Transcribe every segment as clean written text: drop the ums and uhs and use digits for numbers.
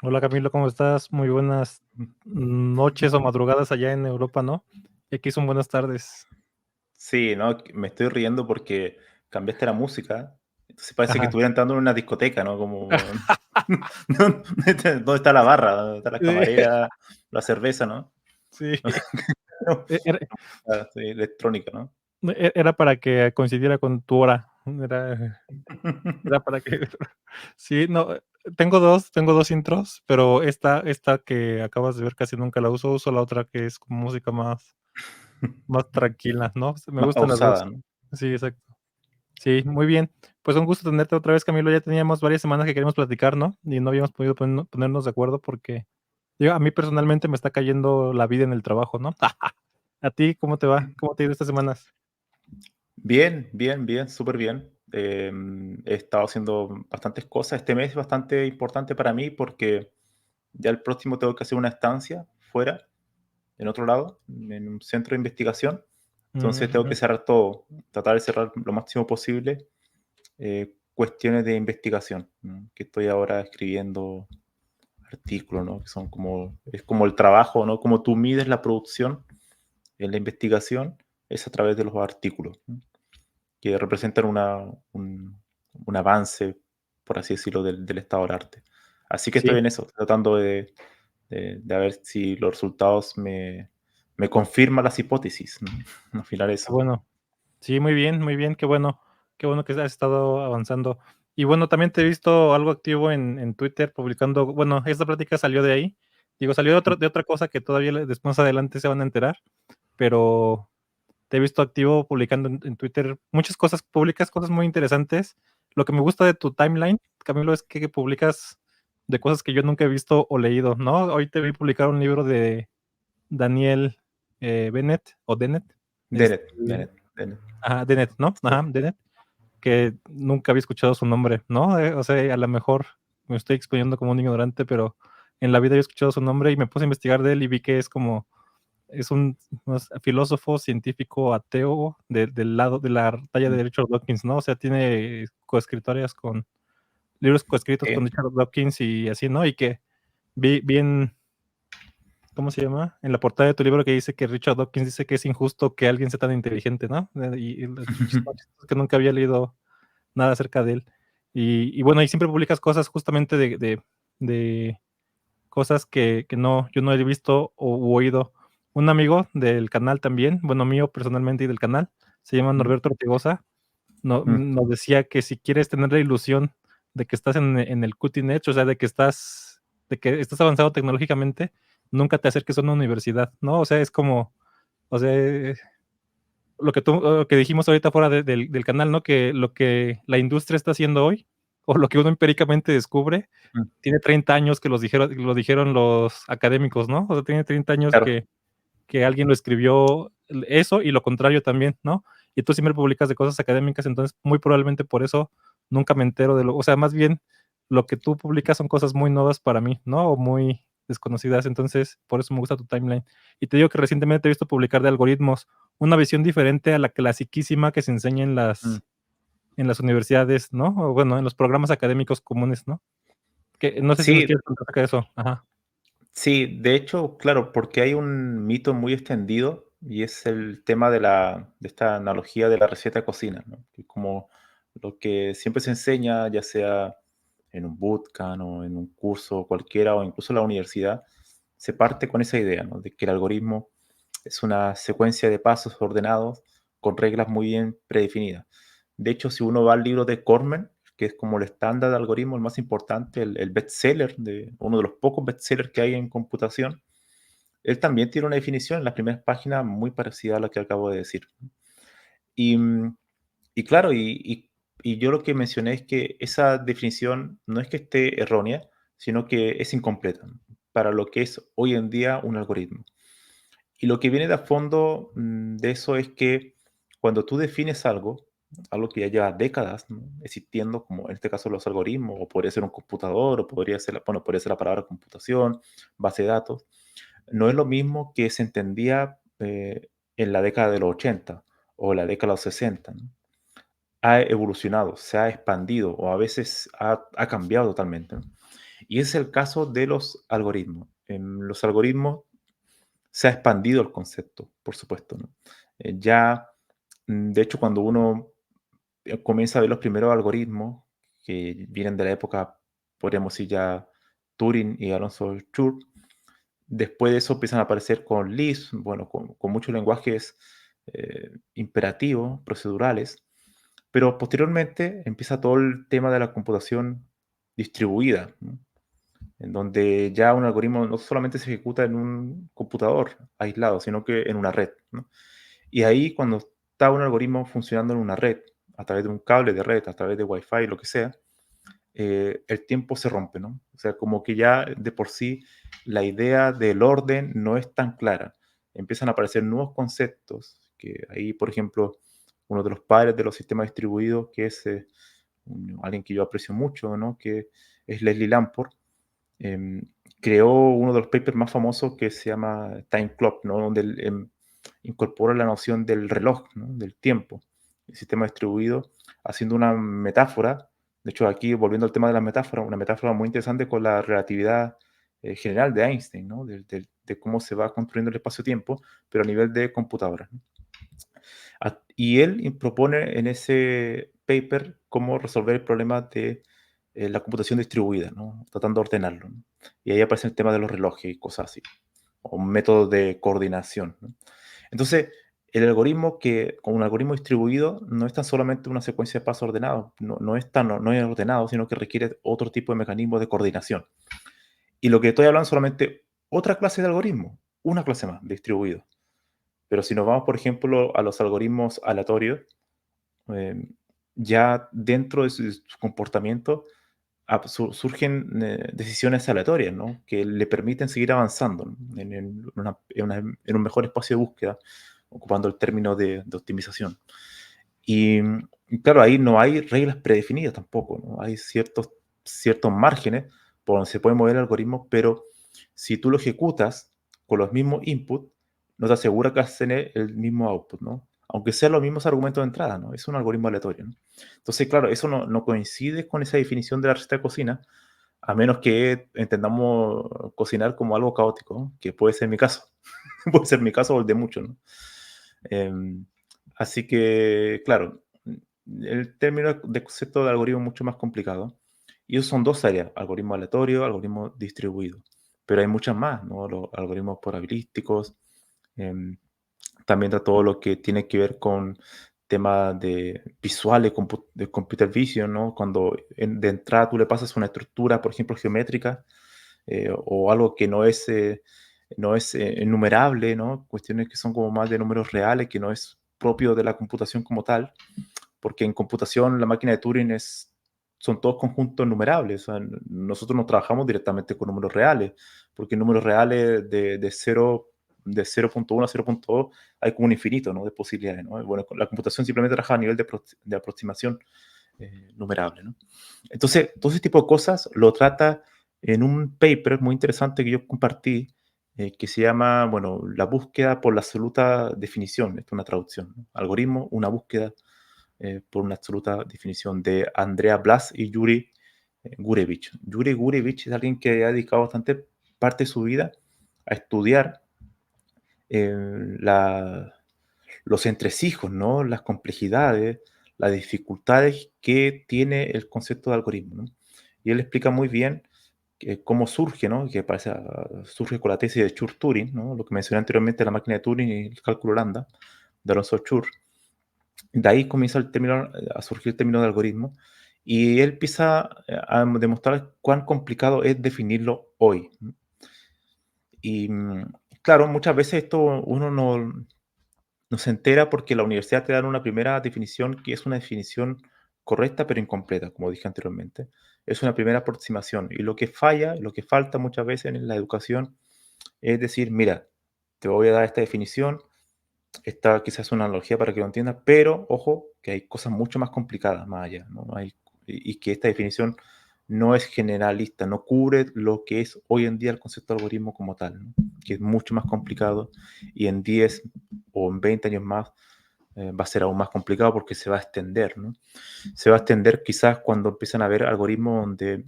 Hola Camilo, ¿cómo estás? Muy buenas noches o madrugadas allá en Europa, ¿no? Y aquí son buenas tardes. Sí, no, me estoy riendo porque cambiaste la música. Entonces parece que Ajá. estuviera entrando en una discoteca, ¿no? Como, ¿dónde está la barra? ¿Dónde está la Sí, camarera? La cerveza, ¿no? sí. No, E- Era, sí, electrónica, ¿no? era para que coincidiera con tu hora. Era para que. Sí, no. Tengo dos intros, pero esta que acabas de ver casi nunca la uso. Uso la otra que es como música más tranquila, ¿no? Me Más gustan las dos. pausada, ¿no? Sí, exacto. Sí, muy bien. Pues un gusto tenerte otra vez, Camilo. Ya teníamos varias semanas que queríamos platicar, ¿no? Y no habíamos podido ponernos de acuerdo porque a mí personalmente me está cayendo la vida en el trabajo, ¿no? ¿A ti cómo te va? ¿Cómo te ha ido estas semanas? Bien, bien, bien, súper bien. He estado haciendo bastantes cosas. Este mes es bastante importante para mí porque ya el próximo tengo que hacer una estancia fuera, en otro lado, en un centro de investigación. Entonces tengo que Ujú. cerrar todo, tratar de cerrar lo máximo posible cuestiones de investigación, ¿no? Que estoy ahora escribiendo artículos, ¿no? Que son como, es como el trabajo, ¿no? Como tú mides la producción en la investigación, es a través de los artículos, ¿no? Que representan un avance, por así decirlo, del estado del arte. Así que estoy Sí, en eso, tratando de ver si los resultados me confirman las hipótesis, ¿no? Al final qué eso. bueno. Sí, muy bien, qué bueno. Qué bueno que has estado avanzando. Y bueno, también te he visto algo activo en Twitter publicando, bueno, esta plática salió de ahí. Digo, salió de otra cosa que todavía después más adelante se van a enterar, pero te he visto activo publicando en Twitter muchas cosas, publicas cosas muy interesantes. Lo que me gusta de tu timeline, Camilo, es que publicas de cosas que yo nunca he visto o leído, ¿no? Hoy te vi publicar un libro de Daniel Bennett o Dennett, este, Dennett, ajá, Dennett, ¿no? sí. Ajá, Dennett, que nunca había escuchado su nombre, ¿no? O sea, a lo mejor me estoy exponiendo como un ignorante, pero en la vida había escuchado su nombre y me puse a investigar de él y vi que es un filósofo científico ateo del lado de la talla Mm. de Richard Dawkins, ¿no? O sea, tiene coescritorias con libros coescritos con Sí. Richard Dawkins y así, ¿no? Y que vi bien, ¿cómo se llama? En la portada de tu libro que dice que Richard Dawkins dice que es injusto que alguien sea tan inteligente, ¿no? Y lo chistoso es que nunca había leído nada acerca de él. Y bueno, y siempre publicas cosas justamente de cosas que no, yo no he visto o u oído. Un amigo del canal también, bueno, mío personalmente y del canal, se llama Mm, Norberto Ortigosa, mm. nos decía que si quieres tener la ilusión de que estás en el cutting edge, o sea, de que estás avanzado tecnológicamente, nunca te acerques a una universidad, ¿no? O sea, es como, o sea, lo que dijimos ahorita fuera del canal, ¿no? Que lo que la industria está haciendo hoy, o lo que uno empíricamente descubre, Mm, tiene 30 años que lo dijeron los académicos, ¿no? O sea, tiene 30 años claro. que alguien lo escribió eso y lo contrario también, ¿no? Y tú siempre publicas de cosas académicas, entonces muy probablemente por eso nunca me entero o sea, más bien lo que tú publicas son cosas muy nuevas para mí, ¿no? O muy desconocidas, entonces por eso me gusta tu timeline. Y te digo que recientemente te he visto publicar de algoritmos, una visión diferente a la clasiquísima que se enseña en Mm. las universidades, ¿no? O bueno, en los programas académicos comunes, ¿no? Que no sé si nos Sí, quieres contar acerca de eso. Ajá. sí, de hecho, claro, porque hay un mito muy extendido y es el tema de esta analogía de la receta de cocina, ¿no? Que es como lo que siempre se enseña, ya sea en un bootcamp o en un curso cualquiera o incluso en la universidad, se parte con esa idea, ¿no? De que el algoritmo es una secuencia de pasos ordenados con reglas muy bien predefinidas. De hecho, si uno va al libro de Cormen, que es como el estándar de algoritmo, el más importante, el bestseller, uno de los pocos bestsellers que hay en computación, él también tiene una definición en las primeras páginas muy parecida a la que acabo de decir. Y, y claro, y yo lo que mencioné es que esa definición no es que esté errónea, sino que es incompleta, ¿no? Para lo que es hoy en día un algoritmo. Y lo que viene de a fondo de eso es que cuando tú defines algo, algo que ya lleva décadas, ¿no? Existiendo, como en este caso los algoritmos, o podría ser un computador, o podría ser, bueno, podría ser la palabra computación, base de datos, no es lo mismo que se entendía en la década de los 80 o la década de los 60, ¿no? Ha evolucionado, se ha expandido o a veces ha cambiado totalmente, ¿no? Y ese es el caso de los algoritmos. En los algoritmos se ha expandido el concepto, por supuesto, ¿no? Ya, de hecho, cuando uno comienza a ver los primeros algoritmos que vienen de la época, podríamos decir ya Turing y Alonso Schur, después de eso empiezan a aparecer con Lisp, bueno, con muchos lenguajes imperativos, procedurales, pero posteriormente empieza todo el tema de la computación distribuida, ¿no? En donde ya un algoritmo no solamente se ejecuta en un computador aislado, sino que en una red, ¿no? Y ahí cuando está un algoritmo funcionando en una red, a través de un cable de red, a través de Wi-Fi, lo que sea, el tiempo se rompe, ¿no? O sea, como que ya de por sí la idea del orden no es tan clara. Empiezan a aparecer nuevos conceptos, que ahí, por ejemplo, uno de los padres de los sistemas distribuidos, que es alguien que yo aprecio mucho, ¿no? Que es Leslie Lamport, em, creó uno de los papers más famosos que se llama Time Clock, ¿no? Donde él, incorpora la noción del reloj, ¿no? Del tiempo, el sistema distribuido, haciendo una metáfora. De hecho, aquí, volviendo al tema de la metáfora, una metáfora muy interesante con la relatividad general de Einstein, ¿no? De cómo se va construyendo el espacio-tiempo, pero a nivel de computadoras, ¿no? Y él propone en ese paper cómo resolver el problema de la computación distribuida, ¿no? Tratando de ordenarlo, ¿no? Y ahí aparece el tema de los relojes y cosas así, o un método de coordinación, ¿no? Entonces, el algoritmo con un algoritmo distribuido no es tan solamente una secuencia de pasos ordenados, no es ordenado, sino que requiere otro tipo de mecanismo de coordinación. Y lo que estoy hablando es solamente otra clase de algoritmo, una clase más, distribuido. Pero si nos vamos, por ejemplo, a los algoritmos aleatorios, eh, ya dentro de su comportamiento surgen decisiones aleatorias, ¿no? Que le permiten seguir avanzando, ¿no? En un mejor espacio de búsqueda, ocupando el término de optimización. Y claro, ahí no hay reglas predefinidas tampoco, ¿no? Hay ciertos márgenes por donde se puede mover el algoritmo, pero si tú lo ejecutas con los mismos inputs, no te asegura que vas a tener el mismo output, ¿no? Aunque sean los mismos argumentos de entrada, ¿no? Es un algoritmo aleatorio, ¿no? Entonces, claro, eso no coincide con esa definición de la receta de cocina, a menos que entendamos cocinar como algo caótico, ¿no? Que puede ser mi caso. Puede ser mi caso o el de muchos, ¿no? Em, Así que, claro, el término de concepto de algoritmo es mucho más complicado. Y esos son dos áreas, algoritmo aleatorio, algoritmo distribuido. Pero hay muchas más, ¿no? Los algoritmos probabilísticos, em, también da todo lo que tiene que ver con temas de visuales, de computer vision, ¿no? Cuando de entrada tú le pasas una estructura, por ejemplo, geométrica, o algo que no es enumerable, ¿no? Cuestiones que son como más de números reales, que no es propio de la computación como tal, porque en computación la máquina de Turing son todos conjuntos numerables. O sea, nosotros no trabajamos directamente con números reales, porque en números reales de 0.1 a 0.2 hay como un infinito, ¿no? De posibilidades, ¿no? Bueno, la computación simplemente trabaja a nivel de aproximación numerable, ¿no? Entonces, todo ese tipo de cosas lo trata en un paper muy interesante que yo compartí, que se llama, bueno, la búsqueda por la absoluta definición. Esto es una traducción, ¿no? Algoritmo, una búsqueda por una absoluta definición, de Andrea Blas y Yuri Gurevich. Yuri Gurevich es alguien que ha dedicado bastante parte de su vida a estudiar eh, la, los entresijos, ¿no? Las complejidades, las dificultades que tiene el concepto de algoritmo, ¿no? Y él explica muy bien cómo surge, ¿no? Que parece, surge con la tesis de Chur-Turing, ¿no? Lo que mencioné anteriormente, la máquina de Turing y el cálculo lambda, de Alonso Chur. De ahí comienza a surgir el término de algoritmo, y él empieza a demostrar cuán complicado es definirlo hoy, ¿no? Y claro, muchas veces esto uno no se entera porque la universidad te da una primera definición que es una definición correcta pero incompleta, como dije anteriormente. Es una primera aproximación, y lo que falla, lo que falta muchas veces en la educación es decir, mira, te voy a dar esta definición, esta quizás es una analogía para que lo entiendas, pero ojo que hay cosas mucho más complicadas más allá, ¿no? Y que esta definición no es generalista, no cubre lo que es hoy en día el concepto de algoritmo como tal, ¿no? Que es mucho más complicado, y en 10 o en 20 años más va a ser aún más complicado porque se va a extender, ¿no? Se va a extender quizás cuando empiezan a haber algoritmos donde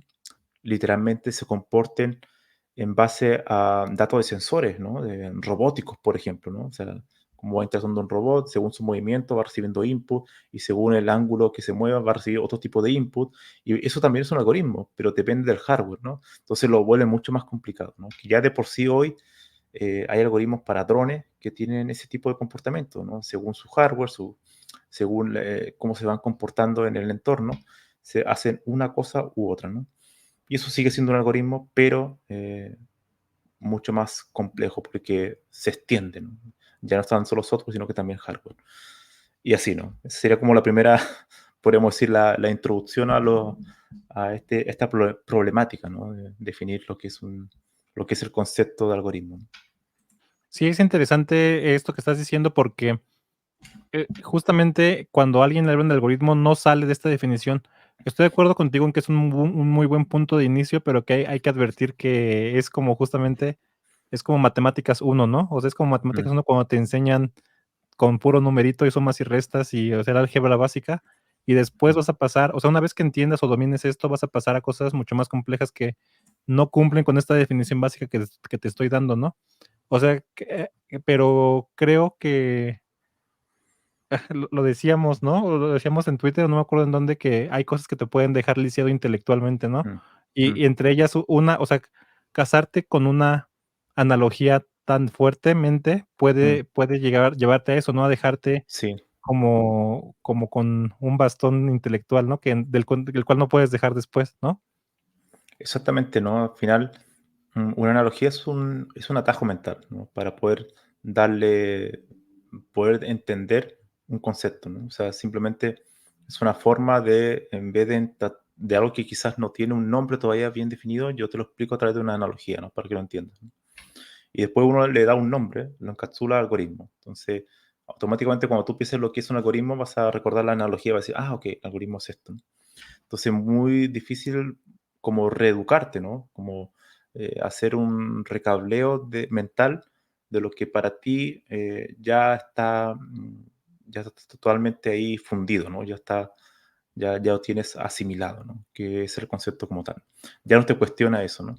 literalmente se comporten en base a datos de sensores, ¿no? De robóticos, por ejemplo, ¿no? O sea, como va interactuando un robot, según su movimiento va recibiendo input y según el ángulo que se mueva va a recibir otro tipo de input. Y eso también es un algoritmo, pero depende del hardware, ¿no? Entonces lo vuelve mucho más complicado, ¿no? Que ya de por sí hoy hay algoritmos para drones que tienen ese tipo de comportamiento, ¿no? Según su hardware, según cómo se van comportando en el entorno, se hacen una cosa u otra, ¿no? Y eso sigue siendo un algoritmo, pero mucho más complejo porque se extiende, ¿no? Ya no están solo software, sino que también hardware. Y así, ¿no? Esa sería como la primera, podríamos decir, la introducción esta problemática, ¿no? De definir lo que es el concepto de algoritmo, ¿no? Sí, es interesante esto que estás diciendo porque justamente cuando alguien habla de algoritmo no sale de esta definición. Estoy de acuerdo contigo en que es un muy buen punto de inicio, pero que hay que advertir que es como justamente, es como matemáticas uno, ¿no? O sea, es como matemáticas Mm, uno cuando te enseñan con puro numerito y sumas y restas y, o sea, la álgebra básica, y después mm, vas a pasar, o sea, una vez que entiendas o domines esto, vas a pasar a cosas mucho más complejas que no cumplen con esta definición básica que te estoy dando, ¿no? O sea, pero creo que lo decíamos, ¿no? O lo decíamos en Twitter, no me acuerdo en dónde, que hay cosas que te pueden dejar lisiado intelectualmente, ¿no? mm, Y mm, entre ellas una, o sea, casarte con una analogía tan fuertemente mm. puede llevarte a eso, ¿no? A dejarte Sí, como con un bastón intelectual, ¿no? Del cual no puedes dejar después, ¿no? exactamente, ¿no? Al final, una analogía es un atajo mental, ¿no? Para poder entender un concepto, ¿no? O sea, simplemente es una forma de, en vez de algo que quizás no tiene un nombre todavía bien definido, yo te lo explico a través de una analogía, ¿no? Para que lo entiendas, ¿no? Y después uno le da un nombre, lo encapsula al algoritmo. Entonces, automáticamente cuando tú pienses lo que es un algoritmo, vas a recordar la analogía, vas a decir, ah, ok, el algoritmo es esto, ¿no? Entonces, muy difícil como reeducarte, ¿no? Como hacer un recableo mental de lo que para ti ya está totalmente ahí fundido, ¿no? Ya lo tienes asimilado, ¿no? Que es el concepto como tal. Ya no te cuestiona eso, ¿no?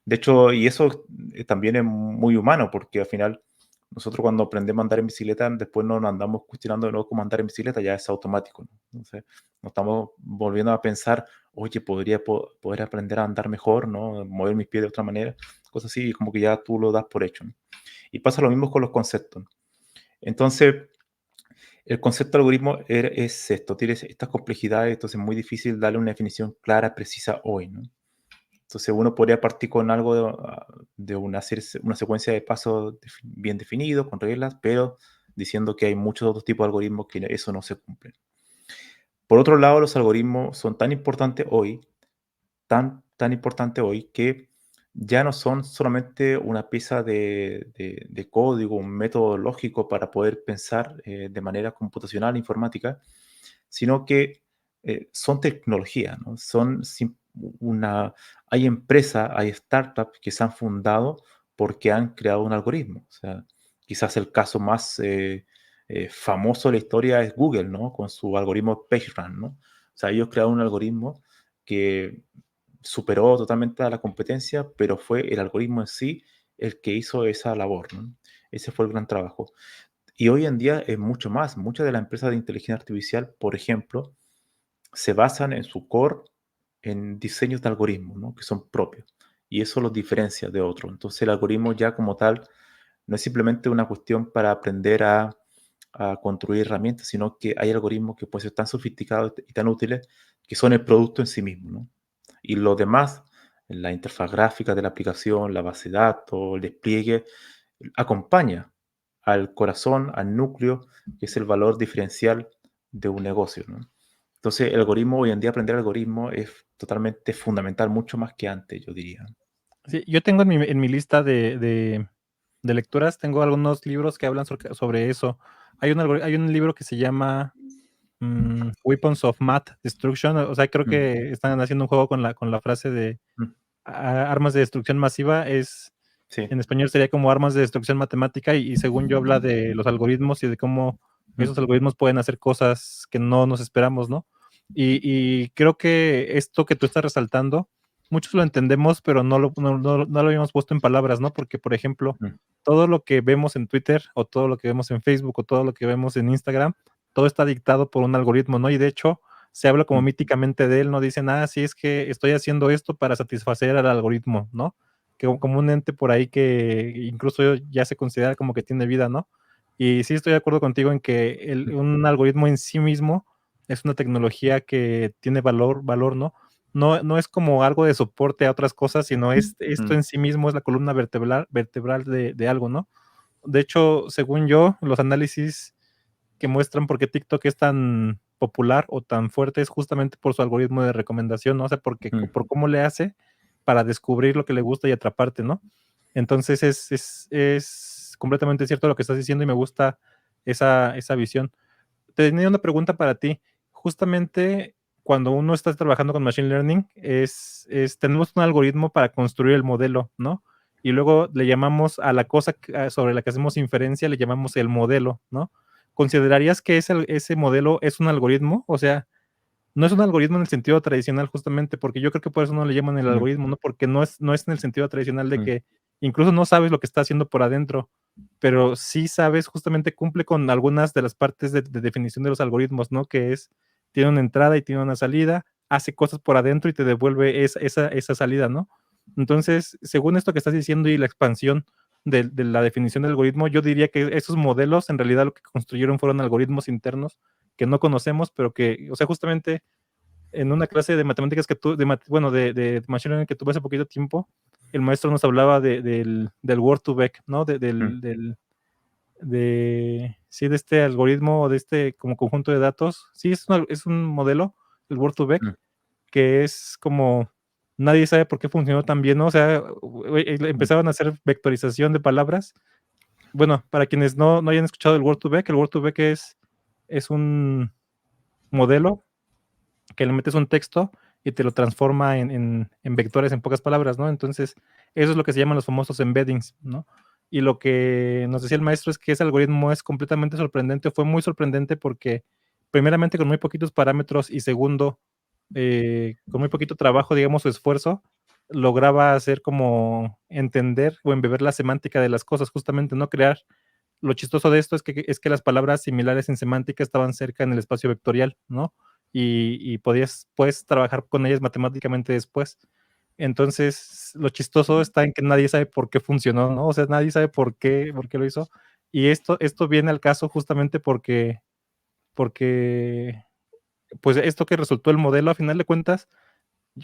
De hecho, y eso también es muy humano, porque al final nosotros cuando aprendemos a andar en bicicleta, después no nos andamos cuestionando de nuevo cómo andar en bicicleta, ya es automático, ¿no? Entonces, nos estamos volviendo a pensar, oye, podría poder aprender a andar mejor, ¿no? Mover mis pies de otra manera, cosas así, y como que ya tú lo das por hecho, ¿no? Y pasa lo mismo con los conceptos, ¿no? Entonces, el concepto de algoritmo es esto, tiene estas complejidades, entonces es muy difícil darle una definición clara, precisa hoy, ¿no? Entonces uno podría partir con algo de una secuencia de pasos bien definidos, con reglas, pero diciendo que hay muchos otros tipos de algoritmos que eso no se cumple. Por otro lado, los algoritmos son tan importantes hoy, tan importantes hoy, que ya no son solamente una pieza de código, un método lógico para poder pensar de manera computacional, informática, sino que son tecnología, ¿no? Hay empresas, hay startups que se han fundado porque han creado un algoritmo. O sea, quizás el caso más famoso de la historia es Google, ¿no? Con su algoritmo PageRank, ¿no? O sea, ellos crearon un algoritmo que superó totalmente a la competencia, pero fue el algoritmo en sí el que hizo esa labor, ¿no? Ese fue el gran trabajo. Y hoy en día es mucho más. Muchas de las empresas de inteligencia artificial, por ejemplo, se basan en su core en diseños de algoritmos, ¿no? Que son propios. Y eso los diferencia de otros. Entonces el algoritmo ya como tal no es simplemente una cuestión para aprender a construir herramientas, sino que hay algoritmos que pueden ser tan sofisticados y tan útiles que son el producto en sí mismo, ¿no? Y lo demás, la interfaz gráfica de la aplicación, la base de datos, el despliegue, acompaña al corazón, al núcleo, que es el valor diferencial de un negocio, ¿no? Entonces, el algoritmo, hoy en día aprender algoritmo es totalmente fundamental, mucho más que antes, yo diría. Sí, yo tengo en mi lista de lecturas, tengo algunos libros que hablan sobre eso. Hay un libro que se llama Weapons of Math Destruction, o sea, creo Mm, que están haciendo un juego con la frase de mm, armas de destrucción masiva, sí, en español sería como armas de destrucción matemática, y según yo habla de los algoritmos y de cómo mm, esos algoritmos pueden hacer cosas que no nos esperamos, ¿no? Y creo que esto que tú estás resaltando muchos lo entendemos, pero no lo habíamos puesto en palabras, ¿no? Porque, por ejemplo, Mm, todo lo que vemos en Twitter, o todo lo que vemos en Facebook, o todo lo que vemos en Instagram, todo está dictado por un algoritmo, ¿no? Y de hecho, se habla como mm, míticamente de él, ¿no? Dicen, sí, es que estoy haciendo esto para satisfacer al algoritmo, ¿no? Que como un ente por ahí que incluso ya se considera como que tiene vida, ¿no? Y sí estoy de acuerdo contigo en que mm, un algoritmo en sí mismo es una tecnología que tiene valor, ¿no? No es como algo de soporte a otras cosas, sino esto mm, en sí mismo es la columna vertebral de algo, ¿no? De hecho, según yo, los análisis que muestran por qué TikTok es tan popular o tan fuerte es justamente por su algoritmo de recomendación, ¿no? O sea, mm, por cómo le hace para descubrir lo que le gusta y atraparte, ¿no? Entonces es completamente cierto lo que estás diciendo y me gusta esa visión. Tenía una pregunta para ti. Justamente cuando uno está trabajando con Machine Learning, tenemos un algoritmo para construir el modelo, ¿no? Y luego le llamamos a la cosa sobre la que hacemos inferencia, le llamamos el modelo, ¿no? ¿Considerarías que ese modelo es un algoritmo? O sea, no es un algoritmo en el sentido tradicional, justamente, porque yo creo que por eso no le llaman el mm, algoritmo, ¿no? Porque no es en el sentido tradicional de mm, que incluso no sabes lo que está haciendo por adentro, pero sí sabes, justamente cumple con algunas de las partes de definición de los algoritmos, ¿no? Que es, tiene una entrada y tiene una salida, hace cosas por adentro y te devuelve esa salida, ¿no? Entonces, según esto que estás diciendo y la expansión de la definición del algoritmo, yo diría que esos modelos en realidad lo que construyeron fueron algoritmos internos que no conocemos, pero que, o sea, justamente en una clase de matemáticas que bueno, de Machine Learning que tuve hace poquito tiempo, el maestro nos hablaba del Word2Vec, ¿no? mm, Sí, de este algoritmo o de este como conjunto de datos. Sí, es un modelo, el Word2Vec, mm, que es como, nadie sabe por qué funcionó tan bien, ¿no? O sea, mm, empezaban a hacer vectorización de palabras. Bueno, para quienes no hayan escuchado el Word2Vec es un modelo que le metes un texto y te lo transforma en vectores, en pocas palabras, ¿no? Entonces, eso es lo que se llaman los famosos embeddings, ¿no? Y lo que nos decía el maestro es que ese algoritmo es completamente sorprendente, fue muy sorprendente porque, primeramente, con muy poquitos parámetros y segundo, con muy poquito trabajo, digamos, o esfuerzo, lograba hacer como entender o embeber la semántica de las cosas, justamente, ¿no? Crear. Lo chistoso de esto es que las palabras similares en semántica estaban cerca en el espacio vectorial, ¿no? Y puedes trabajar con ellas matemáticamente después. Entonces, lo chistoso está en que nadie sabe por qué funcionó, ¿no? O sea, nadie sabe por qué lo hizo. Y esto viene al caso justamente porque, pues, esto que resultó el modelo, a final de cuentas,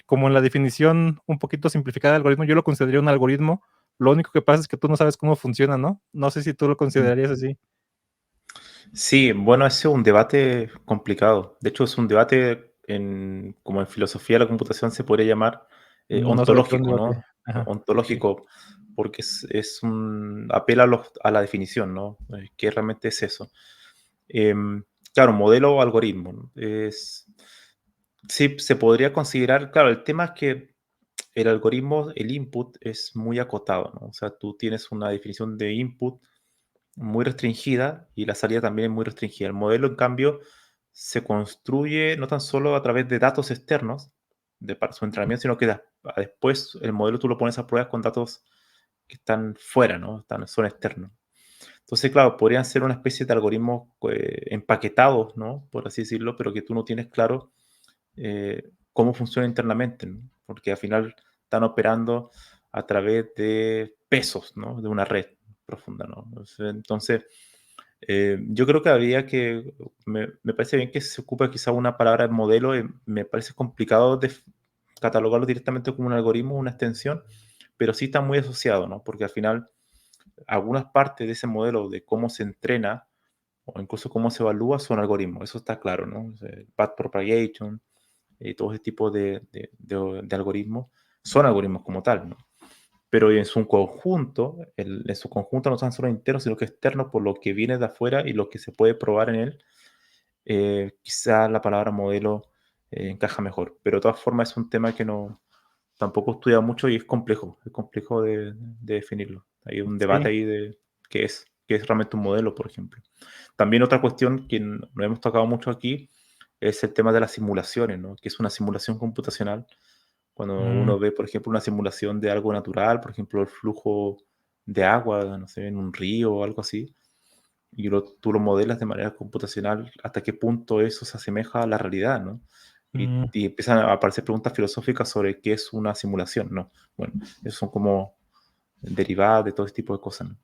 como en la definición un poquito simplificada del algoritmo, yo lo consideraría un algoritmo. Lo único que pasa es que tú no sabes cómo funciona, ¿no? No sé si tú lo mm. considerarías así. Sí, bueno, ese es un debate complicado. De hecho, es un debate como en filosofía de la computación se podría llamar No sabía que era un ontológico, debate. ¿no? Ajá, okey. Ontológico, porque es un apela a la definición, ¿no? ¿Qué realmente es eso? Claro, modelo o algoritmo, ¿no? Sí, se podría considerar, claro, el tema es que el algoritmo, el input es muy acotado, ¿no? O sea, tú tienes una definición de input muy restringida y la salida también es muy restringida. El modelo, en cambio, se construye no tan solo a través de datos externos para su entrenamiento, sino que después el modelo tú lo pones a prueba con datos que están fuera, ¿no? Son externos. Entonces, claro, podrían ser una especie de algoritmos empaquetados, ¿no? Por así decirlo, pero que tú no tienes claro cómo funciona internamente, ¿no? Porque al final están operando a través de pesos, ¿no? De una red profunda, ¿no? Entonces, yo creo que habría que, me parece bien que se ocupe quizá una palabra de modelo, me parece complicado catalogarlo directamente como un algoritmo, una extensión, pero sí está muy asociado, ¿no? Porque al final algunas partes de ese modelo de cómo se entrena o incluso cómo se evalúa son algoritmos, eso está claro, ¿no? O sea, el path propagation, todo ese tipo de algoritmos son algoritmos como tal, ¿no? Pero en su conjunto, en su conjunto no son solo internos, sino que externos por lo que viene de afuera y lo que se puede probar en él, quizá la palabra modelo encaja mejor. Pero de todas formas es un tema que no tampoco estudia mucho y es complejo de definirlo. Hay un debate Sí, ahí de qué es realmente un modelo, por ejemplo. También otra cuestión que no hemos tocado mucho aquí es el tema de las simulaciones, ¿no? Que es una simulación computacional Cuando Mm, uno ve, por ejemplo, una simulación de algo natural, por ejemplo, el flujo de agua, no sé, en un río o algo así, y tú lo modelas de manera computacional, hasta qué punto eso se asemeja a la realidad, ¿no? mm. Y empiezan a aparecer preguntas filosóficas sobre qué es una simulación, ¿no? Bueno, eso son como derivadas de todo este tipo de cosas, ¿no?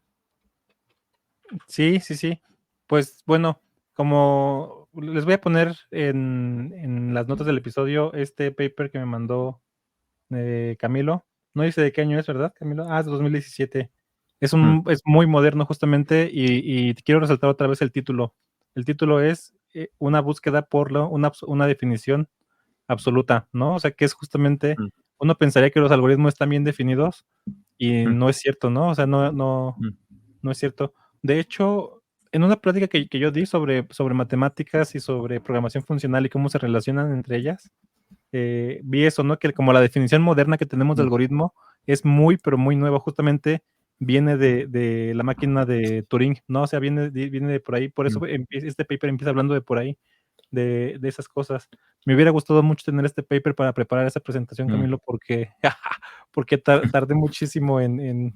Sí, sí, sí. Pues bueno, como les voy a poner en las notas del episodio este paper que me mandó Camilo. No dice de qué año es, ¿verdad, Camilo? Ah, es de 2017. Mm, Es muy moderno justamente y quiero resaltar otra vez el título. El título es una búsqueda por una definición absoluta, ¿no? O sea, que es justamente, mm, uno pensaría que los algoritmos están bien definidos y mm, no es cierto, ¿no? O sea, mm, no es cierto. De hecho, en una plática que yo di sobre matemáticas y sobre programación funcional y cómo se relacionan entre ellas, vi eso, ¿no? Que como la definición moderna que tenemos de mm, algoritmo es muy, pero muy nueva, justamente viene de la máquina de Turing, ¿no? O sea, viene de por ahí, por eso mm, este paper empieza hablando de por ahí, de esas cosas. Me hubiera gustado mucho tener este paper para preparar esa presentación, mm, Camilo, porque, porque tardé muchísimo mm,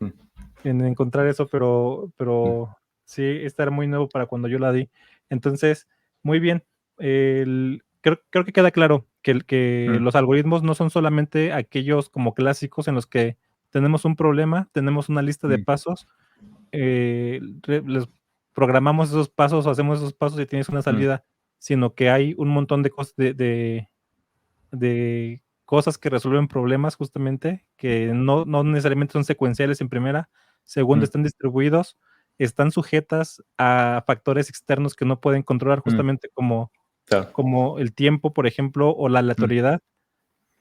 en encontrar eso, mm, pero sí, esta era muy nuevo para cuando yo la di. Entonces, muy bien. Creo que queda claro que mm, los algoritmos no son solamente aquellos como clásicos en los que tenemos un problema, tenemos una lista de mm, pasos, les programamos esos pasos o hacemos esos pasos y tienes una mm, salida, sino que hay un montón de cosas de cosas que resuelven problemas justamente, que no necesariamente son secuenciales en primera, segunda mm, están distribuidos, están sujetas a factores externos que no pueden controlar mm, justamente claro. como el tiempo, por ejemplo, o la Mm, aleatoriedad.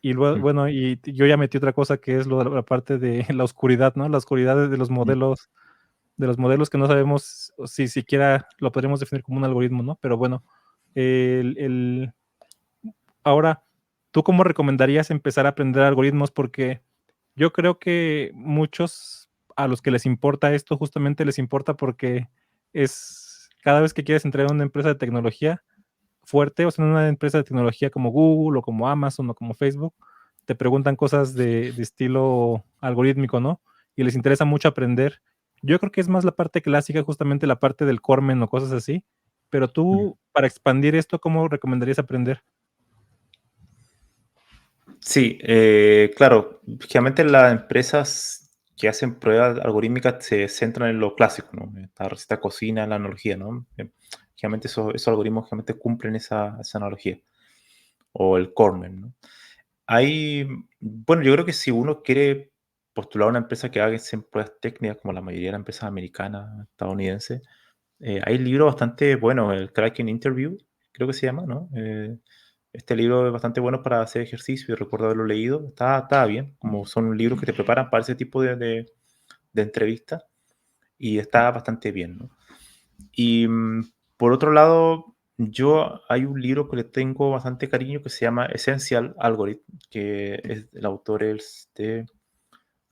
Y luego, mm, bueno, y yo ya metí otra cosa que es la parte de la oscuridad, ¿no? La oscuridad mm, de los modelos que no sabemos si siquiera lo podríamos definir como un algoritmo, ¿no? Pero bueno, el ahora, ¿tú cómo recomendarías empezar a aprender algoritmos? Porque yo creo que muchos a los que les importa esto, justamente les importa porque es cada vez que quieres entrar en una empresa de tecnología fuerte, o sea, en una empresa de tecnología como Google o como Amazon o como Facebook, te preguntan cosas de estilo algorítmico, ¿no? Y les interesa mucho aprender. Yo creo que es más la parte clásica, justamente la parte del Cormen o cosas así, pero mm. tú, para expandir esto, ¿cómo recomendarías aprender? Sí, claro, generalmente las empresas que hacen pruebas algorítmicas se centran en lo clásico, ¿no? Esta receta cocina, la analogía, ¿no? Generalmente esos algoritmos generalmente cumplen esa analogía, o el kernel, ¿no? Bueno, yo creo que si uno quiere postular a una empresa que haga pruebas técnicas, como la mayoría de las empresas americanas, estadounidenses, hay libros bastante buenos, el Kraken Interview, creo que se llama, ¿no? Este libro es bastante bueno para hacer ejercicio y recuerdo haberlo leído. Está bien, como son libros que te preparan para ese tipo de entrevistas y está bastante bien, ¿no? Y por otro lado, hay un libro que le tengo bastante cariño que se llama Essential Algorithm, que el autor es de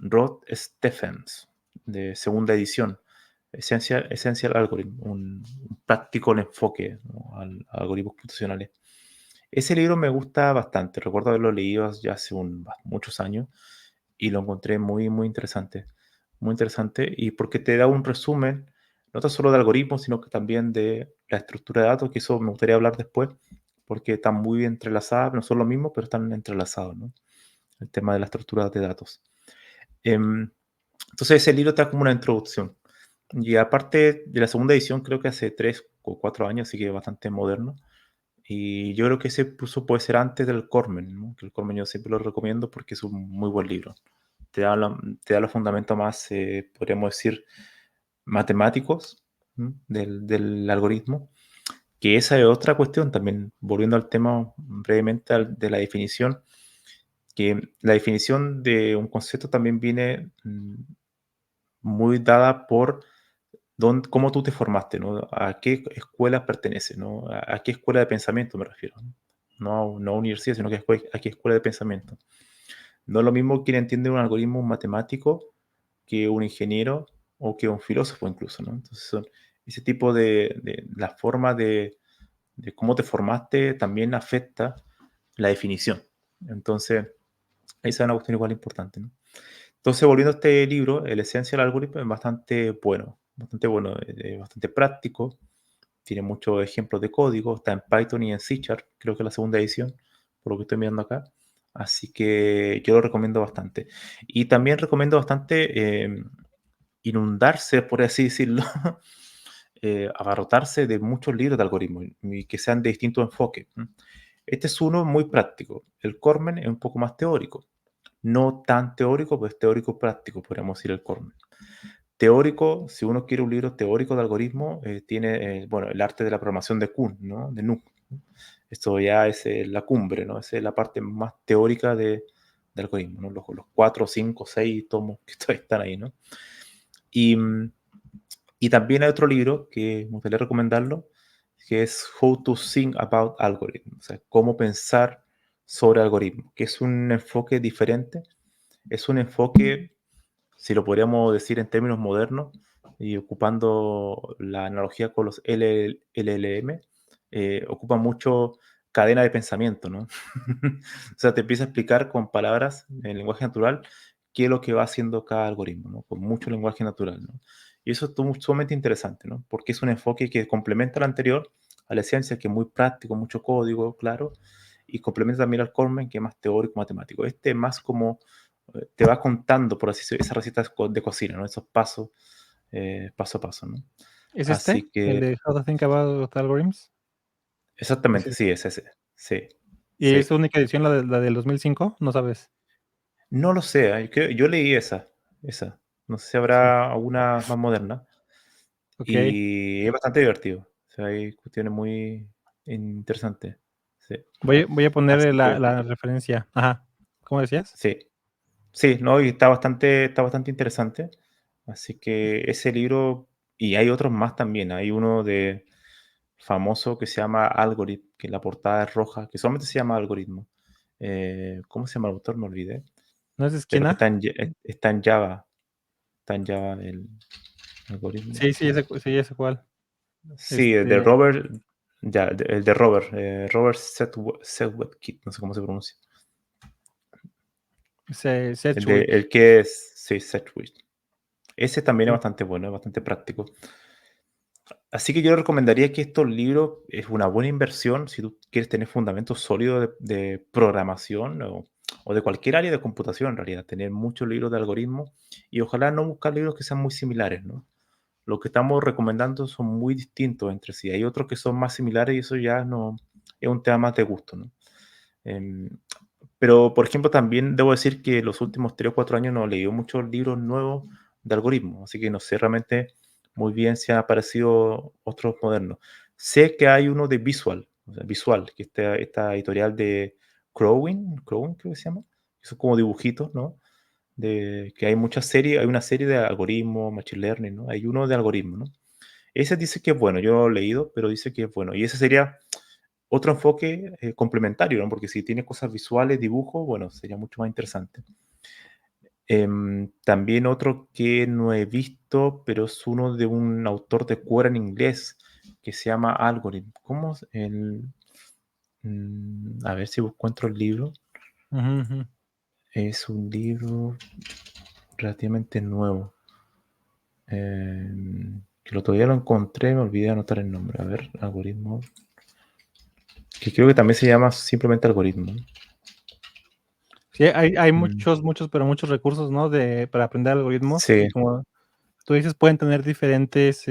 Rod Stephens, de segunda edición. Essential Algorithm, un práctico enfoque, ¿no? A algoritmos computacionales. Ese libro me gusta bastante. Recuerdo haberlo leído ya hace muchos años y lo encontré muy, muy interesante. Muy interesante y porque te da un resumen, no tan solo de algoritmos, sino que también de la estructura de datos, que eso me gustaría hablar después, porque están muy entrelazadas, no son lo mismo, pero están entrelazados, ¿no? El tema de la estructura de datos. Em, entonces ese libro te da como una introducción. Y aparte de la segunda edición, creo que hace 3 o 4 años, así que bastante moderno. Y yo creo que ese incluso puede ser antes del Cormen, ¿no? Que el Cormen yo siempre lo recomiendo porque es un muy buen libro. Te da los fundamentos más, podríamos decir, matemáticos, ¿m? Del algoritmo. Que esa es otra cuestión también, volviendo al tema brevemente de la definición, que la definición de un concepto también viene muy dada por cómo tú te formaste, ¿no? A qué escuela perteneces, ¿no? A qué escuela de pensamiento me refiero, ¿no? No a universidad, sino que a qué escuela de pensamiento. No es lo mismo quien entiende un algoritmo matemático que un ingeniero o que un filósofo incluso, ¿no? Entonces, ese tipo la forma de cómo te formaste también afecta la definición. Entonces, Esa es una cuestión igual importante, ¿no? Entonces, volviendo a este libro, el Essential Algorithm es bastante bueno, bastante práctico, tiene muchos ejemplos de código, está en Python y en C Sharp, creo que es la segunda edición, por lo que estoy mirando acá. Así que yo lo recomiendo bastante. Y también recomiendo bastante inundarse, por así decirlo, abarrotarse de muchos libros de algoritmos y que sean de distintos enfoques. ¿M? Este es uno muy práctico. El Cormen es un poco más teórico. No tan teórico, pues teórico práctico, podríamos decir el Cormen. Teórico, si uno quiere un libro teórico de algoritmo, tiene, bueno, el arte de la programación de Kuhn, ¿no? De Nuke. Esto ya es la cumbre, ¿no? Esa es la parte más teórica de algoritmo, ¿no? Los 4, 5, 6 tomos que todavía están ahí, ¿no? Y, y también hay otro libro que me gustaría recomendarlo, que es How to Think About Algorithms, o sea, cómo pensar sobre algoritmos, que es un enfoque diferente, es un enfoque, si lo podríamos decir en términos modernos, y ocupando la analogía con los LLM, ocupa mucho cadena de pensamiento, ¿no? O sea, te empieza a explicar con palabras en lenguaje natural qué es lo que va haciendo cada algoritmo, ¿no? Con mucho lenguaje natural, ¿no? Y eso es sumamente interesante, ¿no? Porque es un enfoque que complementa al anterior, a la ciencia, que es muy práctico, mucho código, claro, y complementa también al Cormen, que es más teórico, matemático. Este es más como te va contando, por así decirlo, esas recetas de cocina, ¿no? Esos pasos, paso a paso, ¿no? ¿Es este? Así ¿El que, de How to Think About Algorithms? ¿Es exactamente, ese? sí, es ese. Sí, ¿Y es sí. única edición la del 2005? No sabes. No lo sé, yo leí esa. No sé si Sí. habrá alguna más moderna. Ok. Y es bastante divertido. O sea, hay cuestiones muy interesantes. Sí. Voy a poner Así que, la referencia. Ajá. ¿Cómo decías? sí. Sí, no, y está bastante interesante. Así que ese libro, y hay otros más también. Hay uno de famoso que se llama Algorithm, que la portada es roja, que solamente se llama Algoritmo. ¿Cómo se llama el autor? Me olvidé. ¿No es de Pero que esquina? está en Java. Está en Java el algoritmo. Sí, sí, ese cuál. Sí, el de Este, Robert, ya, el de Robert, Robert Sedgwick, no sé cómo se pronuncia. Sedgwick. El que es, sí, Sedgwick. Ese también es Sí. bastante bueno, es bastante práctico. Así que yo recomendaría que estos libros es una buena inversión si tú quieres tener fundamentos sólidos de programación o de cualquier área de computación en realidad, tener muchos libros de algoritmos y ojalá no buscar libros que sean muy similares, ¿no? Lo que estamos recomendando son muy distintos entre sí. Hay otros que son más similares y eso ya no es un tema más de gusto, ¿no? Em, pero, por ejemplo, también debo decir que los últimos 3 o 4 años no he leído muchos libros nuevos de algoritmos, así que no sé realmente muy bien si han aparecido otros modernos. Sé que hay uno de Visual, o sea, Visual, que esta editorial de Crowin creo que se llama, que son como dibujitos, ¿no? De que hay muchas series, hay una serie de algoritmos, machine learning, ¿no? Hay uno de algoritmos, ¿no? Ese dice que es bueno, yo lo he leído, pero dice que es bueno. Y ese sería otro enfoque complementario, ¿no? Porque si tiene cosas visuales, dibujo, bueno, sería mucho más interesante. También otro que no he visto, pero es uno de un autor de cuerda en inglés que se llama Algorithm. ¿Cómo es el...? A ver si encuentro el libro. Ujú, ujú. Es un libro relativamente nuevo. Que lo todavía lo encontré, me olvidé de anotar el nombre. A ver, algoritmo. Que creo que también se llama simplemente algoritmo. Sí, hay Mm, muchos, pero muchos recursos, ¿no? Para aprender algoritmos. sí, Y como tú dices, pueden tener diferentes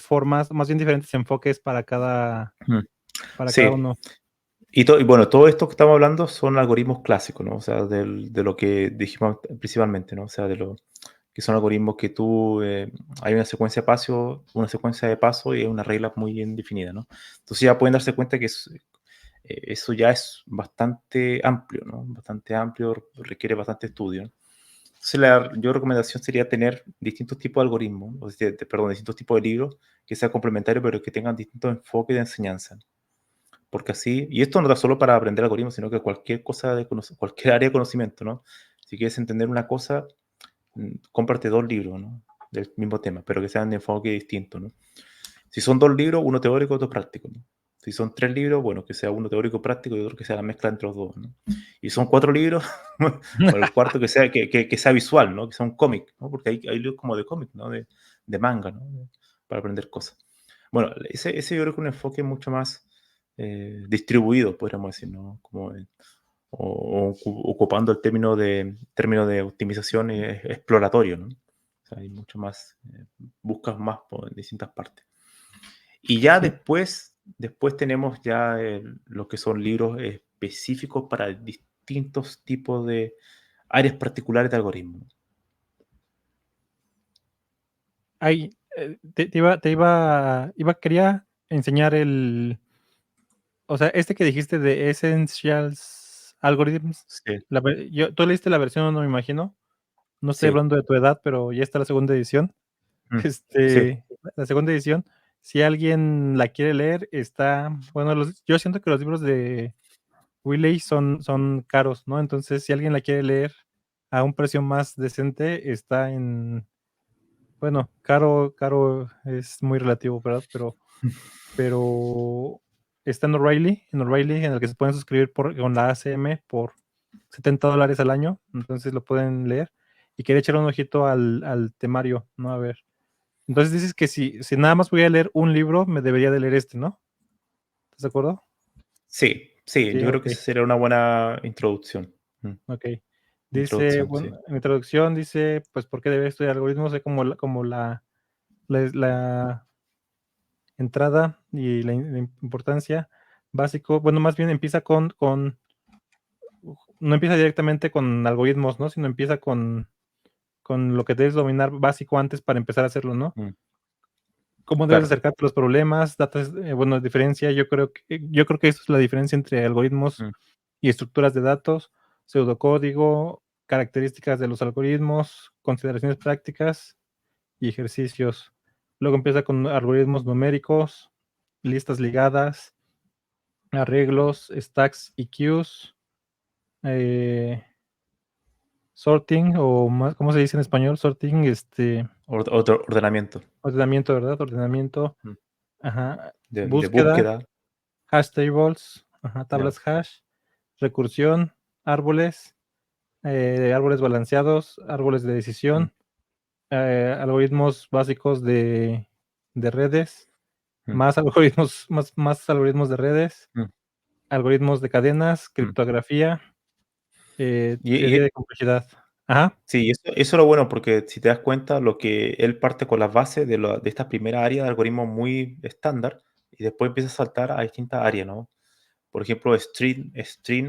formas, más bien diferentes enfoques mm, para cada sí. uno. Y bueno, todo esto que estamos hablando son algoritmos clásicos, ¿no? O sea, de lo que dijimos principalmente, ¿no? O sea, de lo que son algoritmos que tú, hay una secuencia de pasos y hay una regla muy bien definida, ¿no? Entonces ya pueden darse cuenta que eso ya es bastante amplio, ¿no? Bastante amplio, requiere bastante estudio, ¿no? Entonces yo recomendación sería tener distintos tipos de algoritmos, o sea, perdón, distintos tipos de libros que sean complementarios, pero que tengan distintos enfoques de enseñanza. Porque así, y esto no da solo para aprender algoritmos, sino que cualquier cosa cualquier área de conocimiento, ¿no? Si quieres entender una cosa, cómprate 2 libros, ¿no? Del mismo tema, pero que sean de enfoque distinto, ¿no? Si son 2 libros, uno teórico, otro práctico, ¿no? Si son 3 libros, bueno, que sea uno teórico práctico y otro que sea la mezcla entre los dos, ¿no? Y son 4 libros, bueno, el cuarto que sea, que sea visual, ¿no? Que sea un cómic, ¿no? Porque hay libros como de cómic, ¿no? De manga, ¿no? Para aprender cosas. Bueno, ese yo creo que es un enfoque mucho más distribuido, podríamos decir, ¿no? Como ocupando el término de optimización exploratorio, ¿no? O sea, hay mucho más, buscas más en distintas partes. Y ya Sí. después tenemos ya lo que son libros específicos para distintos tipos de áreas particulares de algoritmos. Ahí, quería enseñar o sea, este que dijiste de Essentials Algorithms, Sí, tú leíste la versión 1, me imagino. No estoy sí, hablando de tu edad, pero ya está la segunda edición. mm, sí, La segunda edición, si alguien la quiere leer, bueno, yo siento que los libros de Wiley son caros, ¿no? Entonces, si alguien la quiere leer a un precio más decente, bueno, caro es muy relativo, ¿verdad? Pero está en O'Reilly, en el que se pueden suscribir con la ACM por $70 al año, entonces lo pueden leer. Y quería echar un ojito al temario, ¿no? A ver. Entonces dices que si nada más voy a leer un libro, me debería de leer este, ¿no? ¿Estás de acuerdo? sí, sí, Sí, yo creo ok, que esa sería una buena introducción. ok. Dice, Introducción, bueno, sí. en mi traducción dice, pues, ¿por qué debe estudiar algoritmos? Es como la entrada y la importancia básico. Bueno, más bien empieza no empieza directamente con algoritmos, ¿no? Sino empieza con lo que debes dominar básico antes para empezar a hacerlo, ¿no? Mm, Cómo debes claro. acercarte a los problemas, datos, bueno, diferencia, yo creo que eso es la diferencia entre algoritmos Mm, y estructuras de datos, pseudocódigo, características de los algoritmos, consideraciones prácticas y ejercicios. Luego empieza con algoritmos numéricos, listas ligadas, arreglos, stacks y queues, eh, sorting, ¿cómo se dice en español? Sorting, Otro ordenamiento. ordenamiento, ¿verdad? Ordenamiento, Mm, ajá, de búsqueda, búsqueda. hash tables, ajá, Ya. tablas hash, recursión, árboles, árboles balanceados, árboles de Mm, decisión, algoritmos básicos de redes, mm, más algoritmos de redes, mm, algoritmos de cadenas, mm. criptografía, Y teoría de complejidad. Ajá. sí, eso es lo bueno, porque si te das cuenta, lo que él parte con las bases de esta primera área de algoritmos muy estándar y después empieza a saltar a distintas áreas, ¿no? Por ejemplo,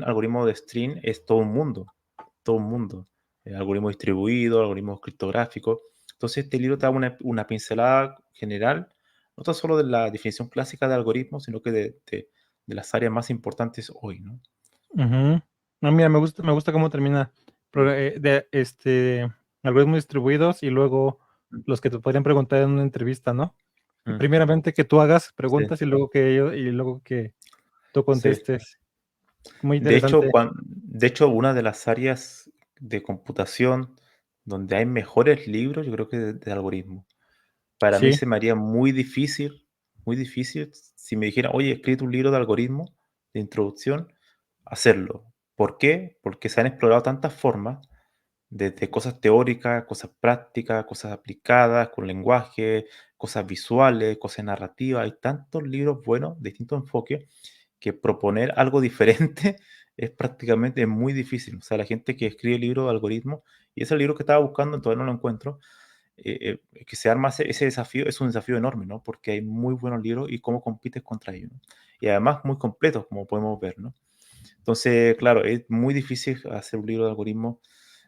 algoritmo de string es todo un mundo, todo un mundo. Algoritmo distribuido, algoritmos criptográficos. Entonces, este libro te da una pincelada general, no tan solo de la definición clásica de algoritmos, sino que de las áreas más importantes hoy, ¿no? Ujú. No, mira, me gusta cómo termina. Algoritmos distribuidos y luego Mm, los que te podrían preguntar en una entrevista, ¿no? mm, Primeramente que tú hagas sí, preguntas y luego que tú sí. contestes. Muy interesante. De hecho, una de las áreas de computación donde hay mejores libros, yo creo que de algoritmo. Para mí Sí. se me haría muy difícil si me dijeran: "Oye, escribe un libro de algoritmo, de introducción", hacerlo. ¿Por qué? Porque se han explorado tantas formas, desde cosas teóricas, cosas prácticas, cosas aplicadas, con lenguaje, cosas visuales, cosas narrativas. Hay tantos libros buenos, de distintos enfoques, que proponer algo diferente es muy difícil. O sea, la gente que escribe libros de algoritmos, y ese libro que estaba buscando, todavía no lo encuentro, que se arma ese desafío, es un desafío enorme, ¿no? Porque hay muy buenos libros y cómo compites contra ellos, ¿no? Y además muy completos, como podemos ver, ¿no? Entonces, claro, es muy difícil hacer un libro de algoritmos,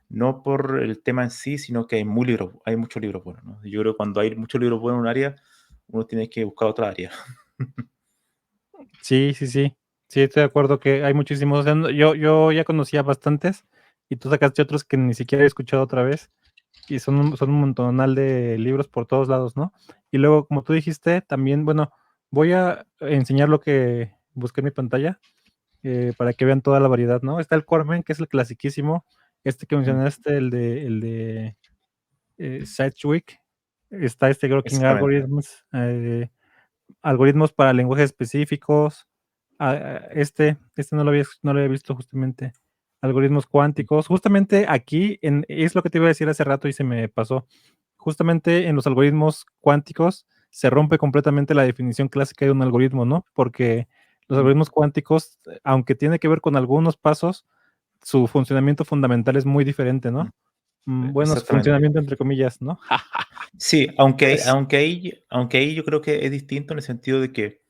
no por el tema en sí, sino que hay muchos libros buenos, ¿no? Yo creo que cuando hay muchos libros buenos en un área, uno tiene que buscar otra área. Sí, sí, sí. Sí, estoy de acuerdo que hay muchísimos. O sea, yo ya conocía bastantes y tú sacaste otros que ni siquiera he escuchado otra vez y son un montonal de libros por todos lados, ¿no? Y luego, como tú dijiste, también, bueno, voy a enseñar lo que busqué en mi pantalla para que vean toda la variedad, ¿no? Está el Cormen, que es el clasiquísimo, este que Mm, mencionaste, el de Sedgwick, está este Grokking exactamente. Algorithms, algoritmos para lenguajes específicos. Este no lo había visto justamente. Algoritmos cuánticos. Justamente aquí es lo que te iba a decir hace rato y se me pasó. Justamente en los algoritmos cuánticos se rompe completamente la definición clásica de un algoritmo, ¿no? Porque los Mm, algoritmos cuánticos, aunque tiene que ver con algunos pasos, su funcionamiento fundamental es muy diferente, mm, ¿no? Bueno, su exactamente. funcionamiento entre comillas, ¿no? Sí, Pues, aunque ahí yo creo que es distinto en el sentido de que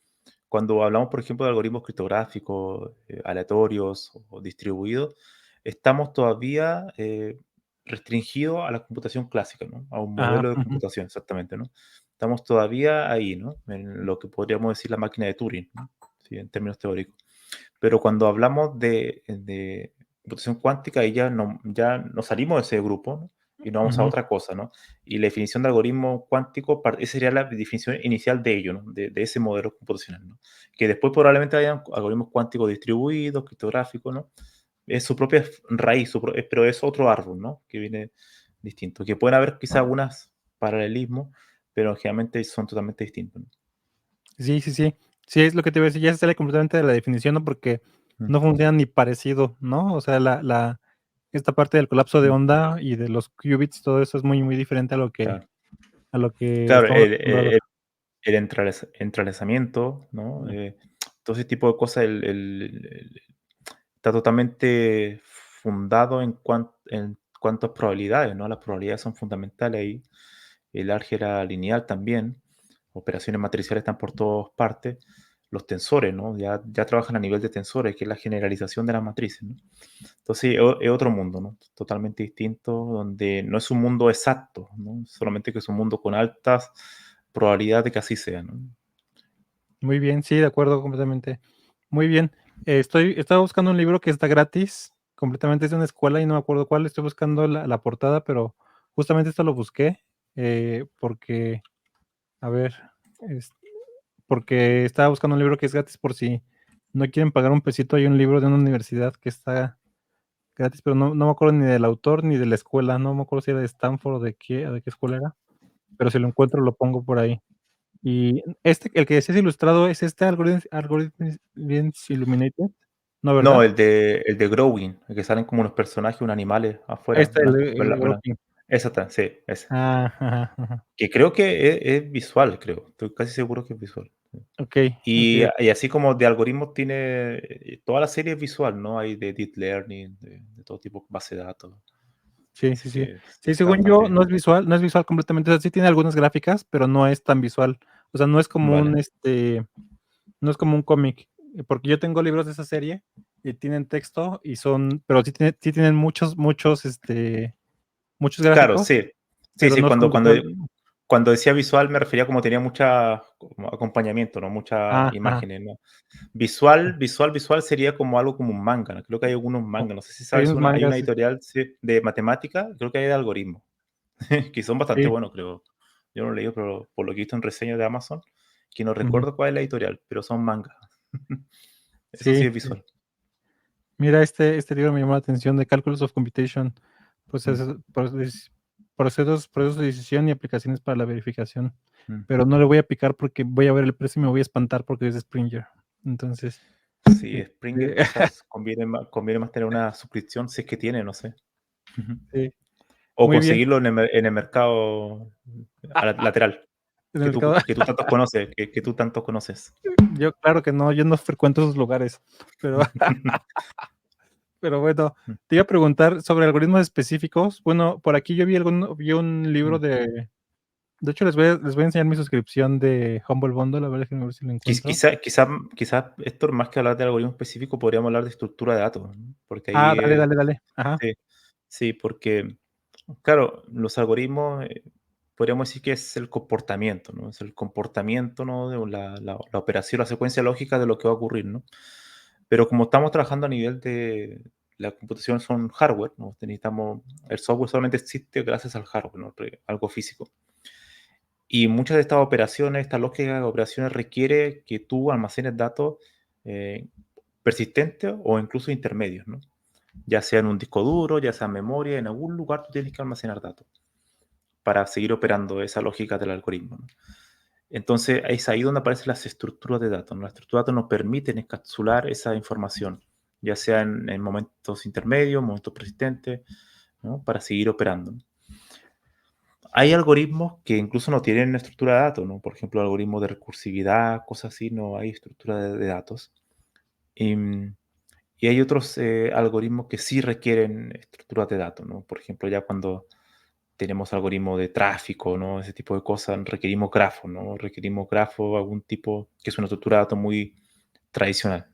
cuando hablamos, por ejemplo, de algoritmos criptográficos, aleatorios o distribuidos, estamos todavía restringidos a la computación clásica, ¿no? A un modelo de ujú, computación, exactamente, ¿no? Estamos todavía ahí, ¿no? En lo que podríamos decir la máquina de Turing, ¿no? Sí, en términos teóricos. Pero cuando hablamos de computación cuántica, ahí ya nos salimos de ese grupo, ¿no? Y nos vamos a ujú. otra cosa, ¿no? Y la definición de algoritmo cuántico, esa sería la definición inicial de ello, ¿no? De ese modelo computacional, ¿no? Que después probablemente hayan algoritmos cuánticos distribuidos, criptográficos, ¿no? Es su propia raíz, pero es otro árbol, ¿no? Que viene distinto. Que pueden haber quizás algunos paralelismos, pero generalmente son totalmente distintos, ¿no? Sí, sí, sí. Sí, es lo que te iba a decir, ya se sale completamente de la definición, ¿no? Porque Mm, no funciona ni parecido, ¿no? O sea, esta parte del colapso de mm, onda y de los qubits, todo eso es muy, muy diferente claro. a lo que Claro, estamos acostumbrados. el entrelazamiento, ¿no? Todo ese tipo de cosas, está totalmente fundado en cuanto a probabilidades, ¿no? Las probabilidades son fundamentales ahí. El álgebra lineal también. Operaciones matriciales están por todas partes. Los tensores, ¿no? Ya trabajan a nivel de tensores, que es la generalización de las matrices, ¿no? Entonces, es otro mundo, ¿no? Totalmente distinto, donde no es un mundo exacto, ¿no? Solamente que es un mundo con altas probabilidades de que así sea, ¿no? Muy bien, sí, de acuerdo completamente. Muy bien. Estaba buscando un libro que está gratis, completamente es de una escuela y no me acuerdo cuál, estoy buscando la portada, pero justamente esto lo busqué, porque, a ver, es porque estaba buscando un libro que es gratis por si no quieren pagar un pesito, hay un libro de una universidad que está gratis, pero no me acuerdo ni del autor ni de la escuela, no me acuerdo si era de Stanford o de qué escuela era, pero si lo encuentro lo pongo por ahí. Y el que decías ilustrado es este Algorithms Illuminated, ¿no, No, verdad? el de Growing, el que salen como unos personajes, unos animales afuera, Este, el Gropin. esa está, sí, ese. Ah, ajá, ajá. Que creo que es visual, creo. Estoy casi seguro que es visual. Sí. Okey, Y, okey, y así como de algoritmos tiene, toda la serie es visual, ¿no? Hay de deep learning, de todo tipo, base de datos. sí, Así sí, sí. que sí, Sí, está según yo, bastante bien. no es visual completamente, o sea, sí tiene algunas gráficas, pero no es tan visual. O sea, Vale. no es como un cómic, porque yo tengo libros de esa serie y tienen texto pero sí tienen muchos Claro, gráficos, sí. Sí, pero sí, no son visual. cuando decía visual me refería como tenía mucha como acompañamiento, ¿no? Muchas Ajá. imágenes, ¿no? Visual sería como algo como un manga, ¿no? Creo que hay algunos O mangas, no sé si hay sabes unos hay una mangas, editorial, sí, de matemática, creo que hay de algoritmos, que son bastante sí, buenos, creo. Yo no lo he leído, pero por lo que he visto en reseñas de Amazon, que no ujú, recuerdo cuál es la editorial, pero son mangas. Eso sí sí, es sí. visual. Mira, este libro me llamó la atención de Calculus of Computation, Mm, procesos de decisión y aplicaciones para la verificación, mm. pero no le voy a picar porque voy a ver el precio y me voy a espantar porque es de Springer. Entonces, Sí, este, Springer quizás conviene más tener una suscripción, si es que tiene, no sé. sí, O muy bien. conseguirlo en el mercado lateral, En el mercado, que tú tantos conoces, que tú tanto conoces. yo claro que no, yo no frecuento esos lugares, pero pero bueno, te iba a preguntar sobre algoritmos específicos. Bueno, por aquí yo vi un libro Mm. de hecho, les voy a enseñar mi suscripción de Humble Bundle, a ver, déjenme ver si lo encuentro. Quizá esto más que hablar de algoritmo específico, podríamos hablar de estructura de datos, ¿no? Porque Ah, ahí, dale, dale, dale. Ajá. sí, sí, porque, claro, los algoritmos, podríamos decir que es el comportamiento, ¿no? Es el comportamiento, ¿no? De la operación, la secuencia lógica de lo que va a ocurrir, ¿no? Pero como estamos trabajando a nivel de la computación son hardware, ¿no? Necesitamos, el software solamente existe gracias al hardware, ¿no? Algo físico. Y muchas de estas operaciones, esta lógica de operaciones requiere que tú almacenes datos eh, persistentes o incluso intermedios, ¿no? Ya sea en un disco duro, ya sea en memoria, en algún lugar tú tienes que almacenar datos para seguir operando esa lógica del algoritmo, ¿no? Entonces, es ahí donde aparecen las estructuras de datos, ¿no? Las estructuras de datos nos permiten encapsular esa información, ya sea en momentos intermedios, momentos persistentes, ¿no? Para seguir operando. Hay algoritmos que incluso no tienen estructura de datos, ¿no? Por ejemplo, algoritmos de recursividad, cosas así, no hay estructura de datos. Y, y hay otros algoritmos que sí requieren estructuras de datos, ¿no? Por ejemplo, ya cuando tenemos algoritmos de tráfico, ¿no? Ese tipo de cosas, requerimos grafos, ¿no? Requerimos grafos, algún tipo, que es una estructura de datos muy tradicional.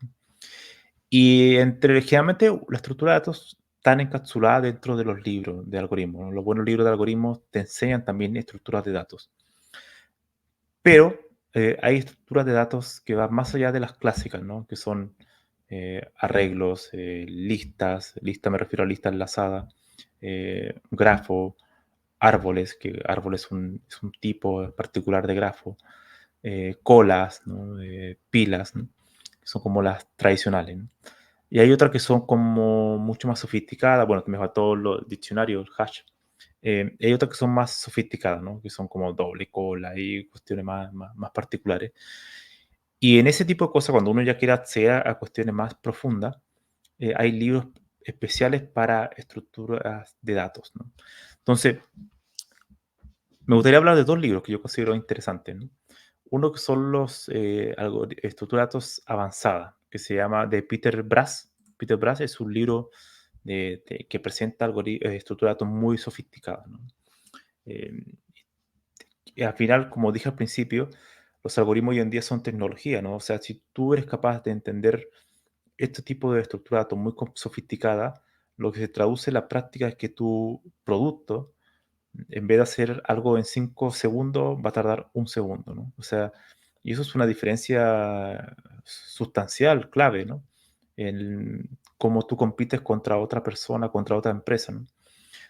Y generalmente la estructura de datos están encapsuladas dentro de los libros de algoritmos, ¿no? Los buenos libros de algoritmos te enseñan también estructuras de datos. Pero hay estructuras de datos que van más allá de las clásicas, ¿no? Que son arreglos, lista me refiero a lista enlazada, grafo, árboles, que árbol es un tipo particular de grafo, colas, ¿no? Pilas, ¿no? Que son como las tradicionales, ¿no? Y hay otras que son como mucho más sofisticadas, bueno, que me faltó los diccionarios, el hash. Hay otras que son más sofisticadas, ¿no? Que son como doble cola y cuestiones más particulares. Y en ese tipo de cosas, cuando uno ya quiere acceder a cuestiones más profundas, hay libros especiales para estructuras de datos, ¿no? Entonces, me gustaría hablar de dos libros que yo considero interesantes, ¿no? Uno que son los estructuras de datos avanzadas, que se llama de Peter Brass. Peter Brass es un libro que presenta estructuras de datos muy sofisticadas, ¿no? Eh, y al final, como dije al principio, los algoritmos hoy en día son tecnología, ¿no? O sea, si tú eres capaz de entender este tipo de estructura de datos muy sofisticada, lo que se traduce en la práctica es que tu producto, en vez de hacer algo en 5 segundos, va a tardar un segundo, ¿no? O sea, y eso es una diferencia sustancial, clave, ¿no? En cómo tú compites contra otra persona, contra otra empresa, ¿no?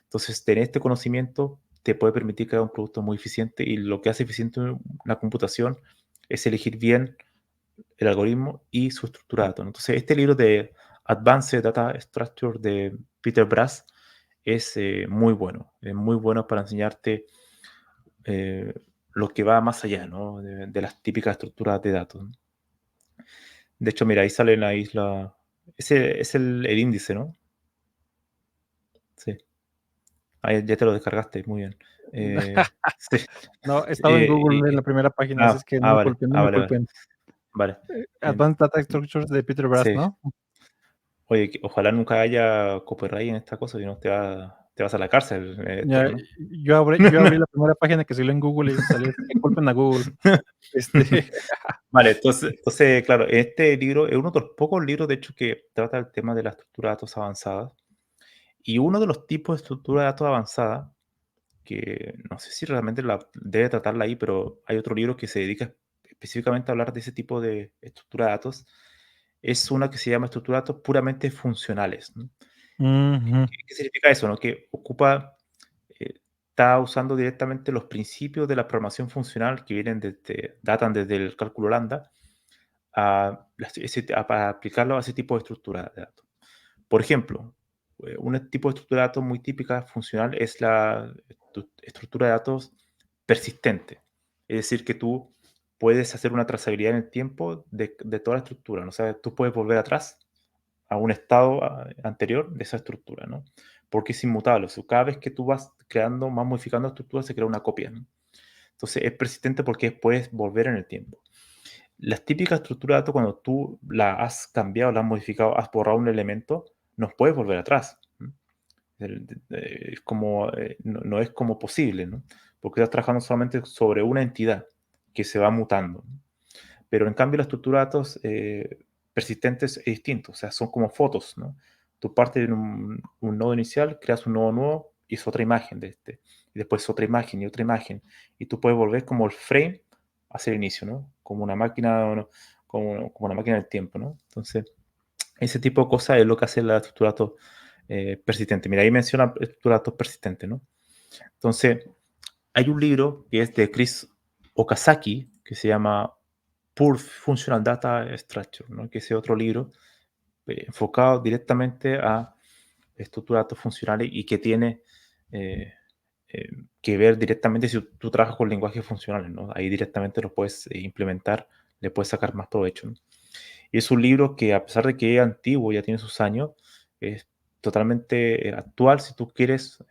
Entonces, tener este conocimiento te puede permitir crear un producto muy eficiente y lo que hace eficiente una computación es elegir bien el algoritmo y su estructura de datos, ¿no? Entonces, este libro de Advanced Data Structure de Peter Brass es muy bueno para enseñarte eh, lo que va más allá, ¿no? De las típicas estructuras de datos, ¿no? De hecho, mira, ahí sale en la isla, ese es el índice, ¿no? Sí, ahí ya te lo descargaste, muy bien. Sí, No, estaba en Google en y la primera página, así es que no me vale, culpen, no me vale, culpen. vale. En Advanced Data Structures de Peter Brass, sí. ¿no? Oye, ojalá nunca haya copyright en esta cosa, si no te vas a la cárcel, Héctor, Ya, ¿no? yo abrí la primera página que salió en Google y salió que culpen a Google. Este, Vale, entonces, claro, este libro es uno de los pocos libros, de hecho, que trata el tema de la estructura de datos avanzadas. Y uno de los tipos de estructura de datos avanzada, que no sé si realmente debe tratarla ahí, pero hay otro libro que se dedica específicamente a hablar de ese tipo de estructura de datos, es una que se llama estructura de datos puramente funcionales, ¿no? ujú, ¿Qué significa eso, no? Que eh, está usando directamente los principios de la programación funcional que datan desde el cálculo lambda para aplicarlo a ese tipo de estructura de datos. Por ejemplo, un tipo de estructura de datos muy típica funcional es la estructura de datos persistente. Es decir, que tú puedes hacer una trazabilidad en el tiempo de toda la estructura, ¿no? O sea, tú puedes volver atrás a un estado anterior de esa estructura, ¿no? Porque es inmutable. O sea, cada vez que tú vas creando, más modificando la estructura, se crea una copia, ¿no? Entonces es persistente porque puedes volver en el tiempo. Las típicas estructuras de datos, cuando tú la has cambiado, la has modificado, has borrado un elemento, no puedes volver atrás. ¿No? Es como, no es como posible, ¿no? Porque estás trabajando solamente sobre una entidad que se va mutando, ¿no? Pero en cambio la estructura de datos persistentes es distinto, o sea, son como fotos, ¿no? Tú partes de un nodo inicial, creas un nodo nuevo y es otra imagen de este, y después otra imagen y otra imagen, y tú puedes volver como el frame hacia el inicio, ¿no? Como una máquina, ¿no? Como una máquina del tiempo, ¿no? Entonces, ese tipo de cosas es lo que hace la estructura de datos persistente. Mira, ahí menciona estructura de datos persistente, ¿no? Entonces, hay un libro que es de Chris Okazaki que se llama Pure Functional Data Structure, ¿no? Que es otro libro enfocado directamente a estructuras de datos funcionales y que tiene eh, que ver directamente si tú trabajas con lenguajes funcionales, ¿no? Ahí directamente lo puedes implementar, le puedes sacar más provecho, ¿no? Y es un libro que, a pesar de que es antiguo, ya tiene sus años, es totalmente actual si tú quieres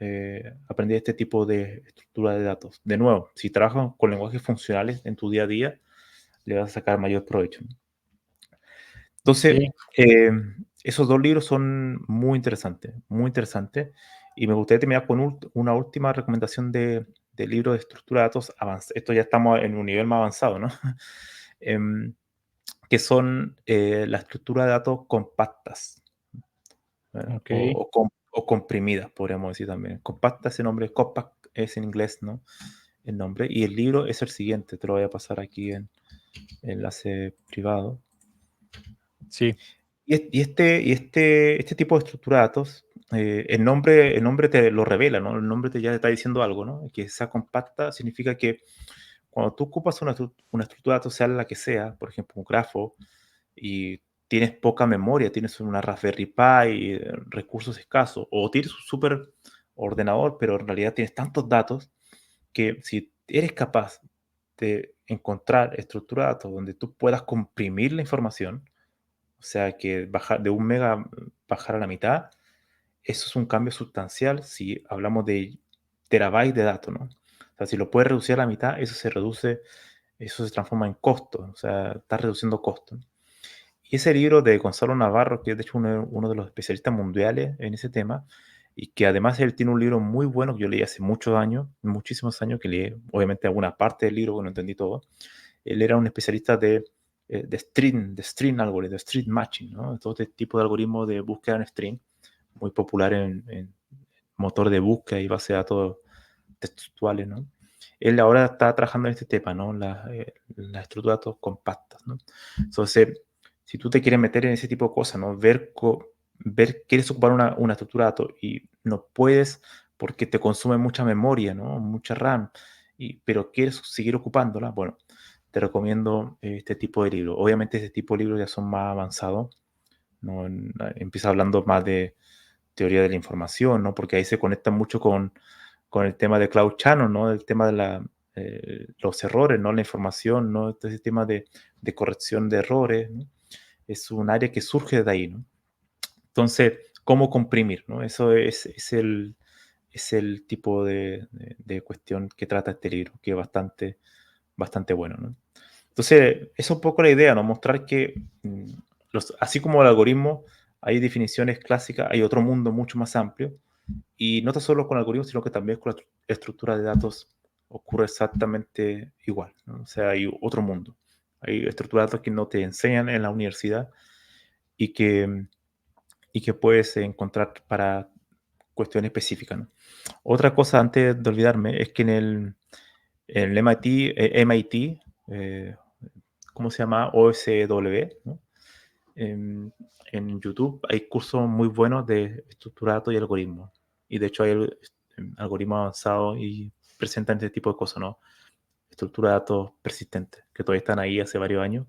aprender este tipo de estructura de datos. De nuevo, si trabajas con lenguajes funcionales en tu día a día, le vas a sacar mayor provecho, ¿no? Sí, Entonces, esos dos libros son muy interesantes, muy interesantes. Y me gustaría terminar con una última recomendación de libro de estructura de datos avanzado. Esto ya estamos en un nivel más avanzado, ¿no? Em, que son la estructura de datos compactas, ¿verdad? ok, O comprimidas, podríamos decir también. Compacta, ese nombre, compact es en inglés, ¿no? El nombre. Y el libro es el siguiente, te lo voy a pasar aquí en enlace privado. sí, Este tipo de estructura de datos, el nombre te lo revela, ¿no? El nombre te ya te está diciendo algo, ¿no? Que sea compacta significa que cuando tú ocupas una estructura de datos, sea la que sea, por ejemplo, un grafo, y tienes poca memoria, tienes una Raspberry Pi, recursos escasos, o tienes un super ordenador, pero en realidad tienes tantos datos que si eres capaz de encontrar estructura de datos donde tú puedas comprimir la información, o sea, que bajar de 1 mega, bajar a la mitad, eso es un cambio sustancial si hablamos de terabytes de datos, ¿no? O sea, si lo puedes reducir a la mitad, eso se transforma en costo, o sea, estás reduciendo costos. Y ese libro de Gonzalo Navarro, que es de hecho uno de los especialistas mundiales en ese tema, y que además él tiene un libro muy bueno que yo leí hace muchos años, muchísimos años, que leí obviamente alguna parte del libro, que no entendí todo. Él era un especialista de string algorithm, de string matching, ¿no? Todo este tipo de algoritmos de búsqueda en string, muy popular en motor de búsqueda y base de datos textuales, ¿no? Él ahora está trabajando en este tema, ¿no? La estructura de datos compactas, ¿no? Entonces, si tú te quieres meter en ese tipo de cosas, ¿no? Quieres ocupar una estructura de datos y no puedes porque te consume mucha memoria, ¿no? Mucha RAM, pero quieres seguir ocupándola, bueno, te recomiendo este tipo de libros. Obviamente este tipo de libros ya son más avanzados, ¿no? Empieza hablando más de teoría de la información, ¿no? Porque ahí se conecta mucho con el tema de Cloud Channel, ¿no? El tema de los errores, ¿no? La información, ¿no? Este tema de corrección de errores, ¿no? Es un área que surge de ahí, ¿no? Entonces, ¿cómo comprimir, ¿no? Eso es el tipo de cuestión que trata este libro, que es bastante, bastante bueno, ¿no? Entonces, es un poco la idea, ¿no? Mostrar que así como el algoritmo, hay definiciones clásicas, hay otro mundo mucho más amplio, y no tan solo con algoritmos, sino que también con la estructura de datos ocurre exactamente igual, ¿no? O sea, hay otro mundo. Hay estructuras de datos que no te enseñan en la universidad y que puedes encontrar para cuestiones específicas, ¿no? Otra cosa antes de olvidarme es que en el MIT, eh, ¿cómo se llama? OSW, ¿no? En, en YouTube hay cursos muy buenos de estructura de datos y algoritmos. Y de hecho hay algoritmos avanzados y presentan este tipo de cosas, ¿no? Estructura de datos persistentes, que todavía están ahí hace varios años.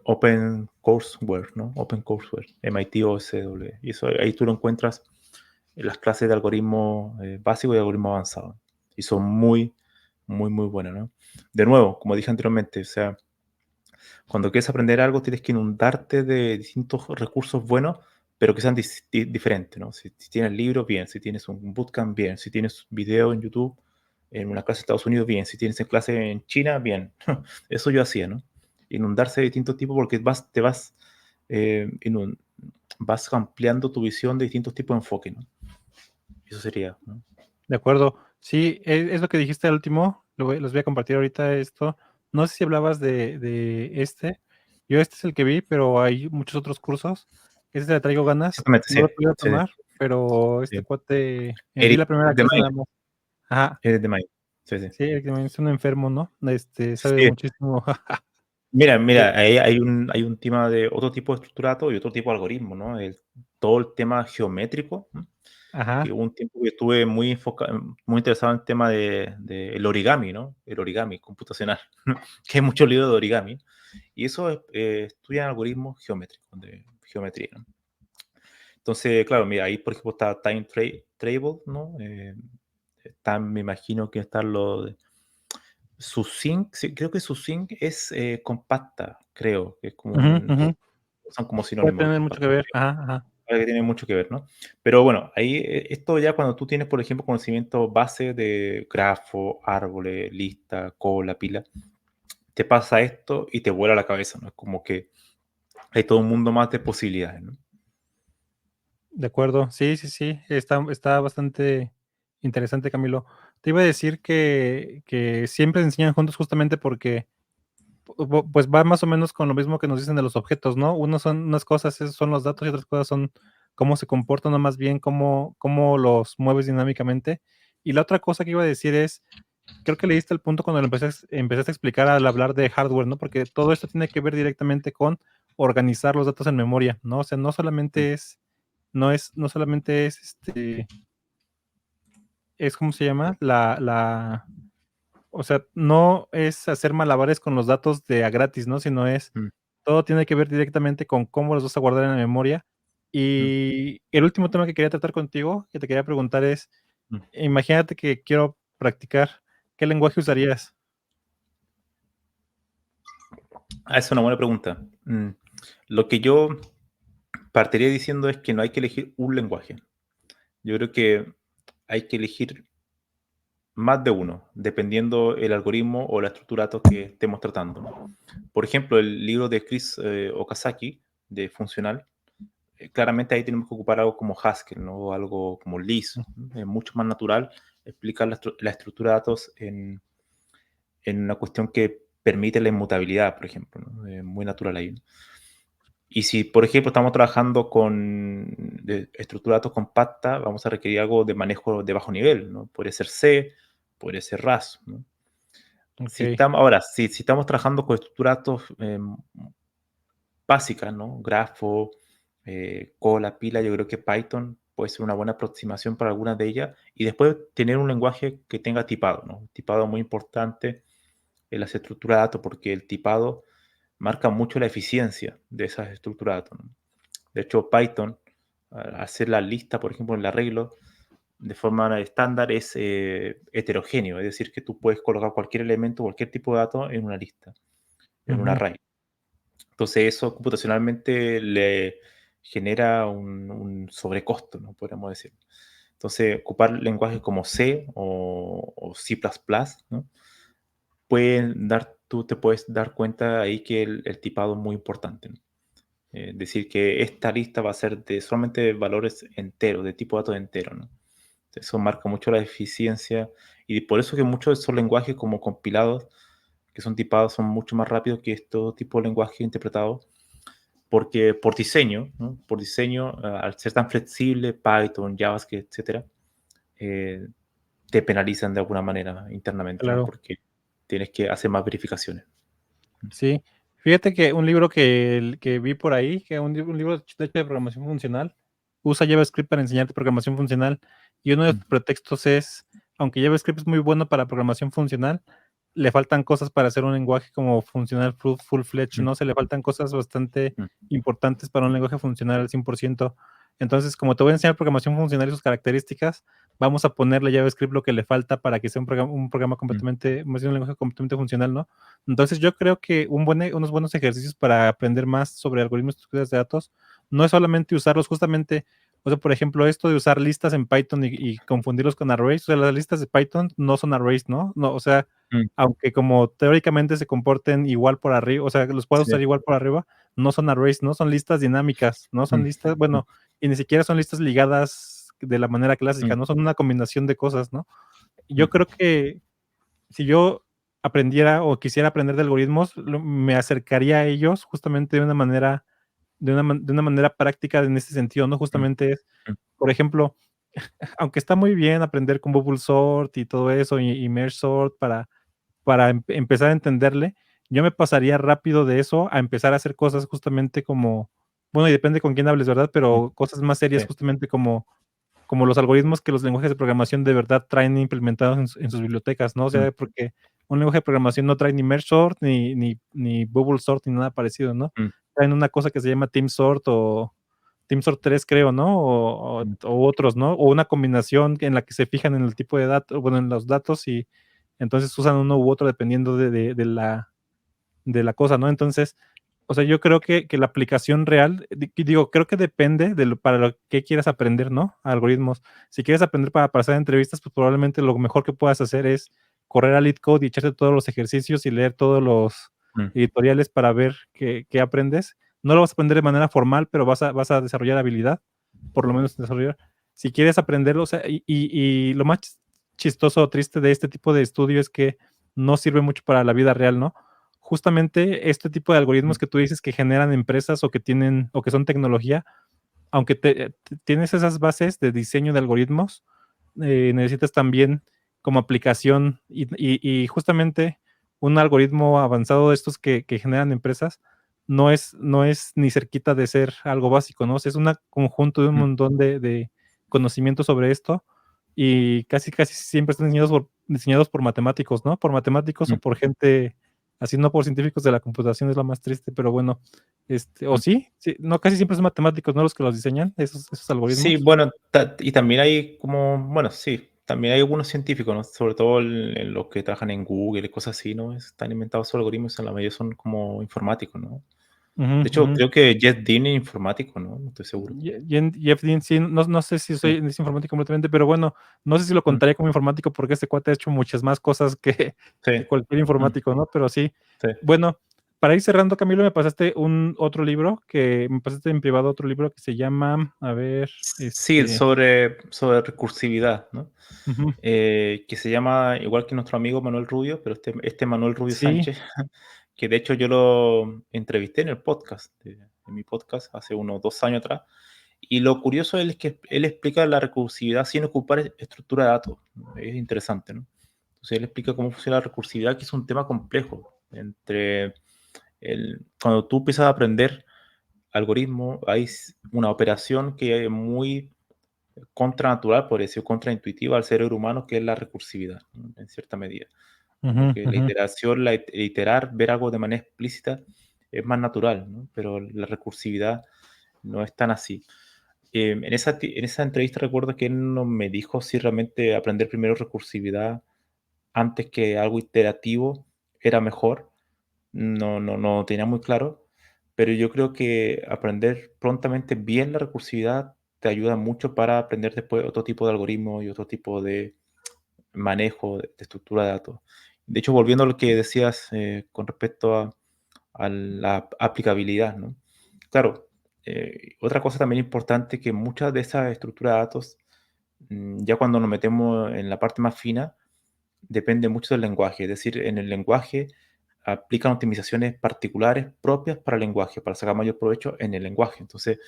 Open Courseware, ¿no? Open Courseware, MIT OSW. Y eso ahí tú lo encuentras en las clases de algoritmo básico y algoritmo avanzado. Y son muy, muy, muy buenas, ¿no? De nuevo, como dije anteriormente, o sea, cuando quieres aprender algo, tienes que inundarte de distintos recursos buenos, pero que sean diferentes, ¿no? Si tienes libros, bien. Si tienes un bootcamp, bien. Si tienes video en YouTube, en una clase de Estados Unidos, bien. Si tienes en clase en China, bien. Eso yo hacía, ¿no? Inundarse de distintos tipos porque eh, inun- vas ampliando tu visión de distintos tipos de enfoque, ¿no? Eso sería, ¿no? de acuerdo. Sí, es lo que dijiste al último, los voy a compartir ahorita esto. No sé si hablabas de este. Yo este es el que vi, pero hay muchos otros cursos. Este le traigo ganas. Exactamente, No sí. lo he podido Sí, tomar, pero este sí. cuate, vi Eric la primera de clase May. nada más. Ajá. Eric de May. Sí, sí. Sí, el que es un enfermo, ¿no? Sabe Sí, muchísimo. Sí, Mira, ahí hay un tema de otro tipo de estructurato y otro tipo de algoritmo, ¿no? Todo el tema geométrico, ¿no? Que ajá. hubo un tiempo que estuve muy interesado en el tema el origami, ¿no? El origami computacional, que hay muchos libros de origami, y eso estudian algoritmos geométricos, de geometría, ¿no? Entonces, claro, mira, ahí por ejemplo está Time Travel, ¿no? Me imagino que están los Susync, sí, creo que Susync es compacta, creo, que es como Ujú, un, ujú. son como Puede sinónimos de tener mucho que compacta, ver. Ajá, ajá. que tiene mucho que ver, ¿no? Pero bueno, ahí esto ya cuando tú tienes, por ejemplo, conocimiento base de grafo, árboles, lista, cola, pila, te pasa esto y te vuela la cabeza, ¿no? Es como que hay todo un mundo más de posibilidades, ¿no? De acuerdo. Sí, sí, sí. Está bastante interesante, Camilo. Te iba a decir que siempre se enseñan juntos justamente porque pues va más o menos con lo mismo que nos dicen de los objetos, ¿no? Unas cosas son los datos y otras cosas son cómo se comportan, o más bien cómo los mueves dinámicamente. Y la otra cosa que iba a decir es, creo que leíste el punto cuando empezaste a explicar al hablar de hardware, ¿no? Porque todo esto tiene que ver directamente con organizar los datos en memoria, ¿no? O sea, Mm, no solamente es, ¿cómo se llama? O sea, no es hacer malabares con los datos de a gratis, ¿no? Sino mm, todo tiene que ver directamente con cómo los vas a guardar en la memoria. mm, Y el último tema que quería tratar contigo, que te quería preguntar es, mm. imagínate que quiero practicar, ¿qué lenguaje usarías? Ah, es una buena pregunta. Lo que yo partiría diciendo es que no hay que elegir un lenguaje. Yo creo que hay que elegir más de uno, dependiendo el algoritmo o la estructura de datos que estemos tratando, ¿no? Por ejemplo, el libro de Chris Okazaki, de Funcional, claramente ahí tenemos que ocupar algo como Haskell, ¿no? O algo como Lisp, ¿no? Es mucho más natural explicar la estructura de datos en una cuestión que permite la inmutabilidad, por ejemplo, ¿no? Es muy natural ahí, ¿no? Y si, por ejemplo, estamos trabajando con estructura de datos compacta, vamos a requerir algo de manejo de bajo nivel, ¿no? Puede ser C, puede ser RAS, ¿no? Si Ok. estamos, ahora, si estamos trabajando con estructura de datos básicas, ¿no? Grafo, cola, pila, yo creo que Python puede ser una buena aproximación para algunas de ellas. Y después tener un lenguaje que tenga tipado, ¿no? Tipado muy importante en las estructuras de datos, porque el tipado marca mucho la eficiencia de esas estructuras de datos, ¿no? De hecho, Python, al hacer la lista, por ejemplo, en el arreglo, de forma estándar es heterogéneo, es decir, que tú puedes colocar cualquier elemento, cualquier tipo de dato en una lista, en un Ujú, array. Entonces, eso computacionalmente le genera un sobrecosto, ¿no? Podríamos decir. Entonces, ocupar lenguajes como C o C++, ¿no? Tú te puedes dar cuenta ahí que el tipado es muy importante, ¿no? Decir que esta lista va a ser de solamente valores enteros, de tipo de datos entero, ¿no? Eso marca mucho la eficiencia y por eso que muchos de esos lenguajes como compilados, que son tipados, son mucho más rápidos que estos tipos de lenguajes interpretados, porque por diseño, ¿no? Por diseño, al ser tan flexible, Python, JavaScript, etcétera, eh, te penalizan de alguna manera internamente, ¿no? claro. Porque tienes que hacer más verificaciones. Sí. Fíjate que un libro que vi por ahí, que un libro de hecho de programación funcional, usa JavaScript para enseñarte programación funcional. Y uno de Mm, los pretextos es, aunque JavaScript es muy bueno para programación funcional, le faltan cosas para hacer un lenguaje como funcional full-fledged, mm, ¿no? Se le faltan cosas bastante mm, importantes para un lenguaje funcional al 100%. Entonces, como te voy a enseñar programación funcional y sus características, vamos a ponerle a JavaScript lo que le falta para que sea un programa mm, completamente, más bien un lenguaje completamente funcional, ¿no? Entonces, yo creo que unos buenos ejercicios para aprender más sobre algoritmos de estructuras de datos no es solamente usarlos justamente, o sea, por ejemplo, esto de usar listas en Python y confundirlos con arrays, o sea, las listas de Python no son arrays, ¿no? No, o sea, mm, aunque como teóricamente se comporten igual por arriba, o sea, que los puedo sí, usar igual por arriba, no son arrays, no son listas dinámicas, no son mm, listas, mm, bueno, y ni siquiera son listas ligadas de la manera clásica, mm, no son una combinación de cosas, ¿no? Yo mm, creo que si yo aprendiera o quisiera aprender de algoritmos, me acercaría a ellos justamente de una manera, de una manera práctica en este sentido, ¿no? mm, Justamente es, mm, por ejemplo, aunque está muy bien aprender con Bubble Sort y todo eso, y Merge Sort para empezar a entenderle, yo me pasaría rápido de eso a empezar a hacer cosas justamente como, bueno, y depende con quién hables, ¿verdad? mm, Pero cosas más serias sí, justamente como los algoritmos que los lenguajes de programación de verdad traen implementados en sus bibliotecas, ¿no? O mm, sea, porque un lenguaje de programación no trae ni merge sort, ni bubble sort, ni nada parecido, ¿no? mm, Traen una cosa que se llama team sort TeamSort 3, creo, ¿no? O otros, ¿no? O una combinación en la que se fijan en el tipo de datos, bueno, en los datos y entonces usan uno u otro dependiendo de la cosa, ¿no? Entonces, o sea, yo creo que la aplicación real, digo, creo que depende para lo que quieras aprender, ¿no? Algoritmos. Si quieres aprender para hacer entrevistas, pues probablemente lo mejor que puedas hacer es correr a LeetCode y echarte todos los ejercicios y leer todos los Mm, editoriales para ver qué aprendes. No lo vas a aprender de manera formal, pero vas a desarrollar habilidad, por lo menos desarrollar. Si quieres aprenderlo, o sea, y lo más chistoso o triste de este tipo de estudio es que no sirve mucho para la vida real, ¿no? Justamente este tipo de mm, algoritmos que tú dices que generan empresas o que tienen o que son tecnología, aunque tienes esas bases de diseño de algoritmos, necesitas también como aplicación y justamente un algoritmo avanzado de estos que generan empresas no es ni cerquita de ser algo básico, ¿no? O sea, es un conjunto de un mm, montón de conocimientos sobre esto y casi siempre están diseñados por matemáticos, ¿no? Por matemáticos o mm, por gente así, no por científicos de la computación, es lo más triste, pero bueno, o mm. sí, no, casi siempre son matemáticos, ¿no? Los que los diseñan, esos Sí, algoritmos. bueno, y también hay como, bueno, sí, también hay algunos científicos, ¿no? Sobre todo en los que trabajan en Google y cosas así, ¿no? Están inventados sus algoritmos, en la mayoría son como informáticos, ¿no? Ujú, De hecho, ujú. creo que Jeff Dean es informático, ¿no? No estoy seguro. Jeff Dean, sí, no sé si Sí, soy es informático completamente, pero bueno, no sé si lo mm, contaría como informático porque este cuate ha hecho muchas más cosas que, sí, que cualquier mm, informático, ¿no? Pero sí. sí. Bueno, para ir cerrando, Camilo, me pasaste otro libro, que me pasaste en privado otro libro que se llama, a ver, Sí, sobre recursividad, ¿no? ujú, Que se llama igual que nuestro amigo Manuel Rubio, pero este Manuel Rubio sí, Sánchez, que de hecho yo lo entrevisté en el podcast, en mi podcast, hace unos 2 años atrás. Y lo curioso de él es que él explica la recursividad sin ocupar estructura de datos. ¿No? Es interesante, ¿no? Entonces él explica cómo funciona la recursividad, que es un tema complejo. Cuando tú empiezas a aprender algoritmo, hay una operación que es muy contranatural, por eso contraintuitiva al cerebro humano, que es la recursividad, ¿no? En cierta medida. ujú, Como que la ujú. iteración, iterar, ver algo de manera explícita es más natural, ¿no? Pero la recursividad no es tan así. En esa entrevista recuerdo que él no me dijo si realmente aprender primero recursividad antes que algo iterativo era mejor. No tenía muy claro, pero yo creo que aprender prontamente bien la recursividad te ayuda mucho para aprender después otro tipo de algoritmo y otro tipo de manejo de estructura de datos. De hecho, volviendo a lo que decías con respecto a la aplicabilidad, ¿no? Claro, otra cosa también importante que muchas de esas estructuras de datos, ya cuando nos metemos en la parte más fina, depende mucho del lenguaje. Es decir, en el lenguaje aplican optimizaciones particulares propias para el lenguaje, para sacar mayor provecho en el lenguaje. Entonces,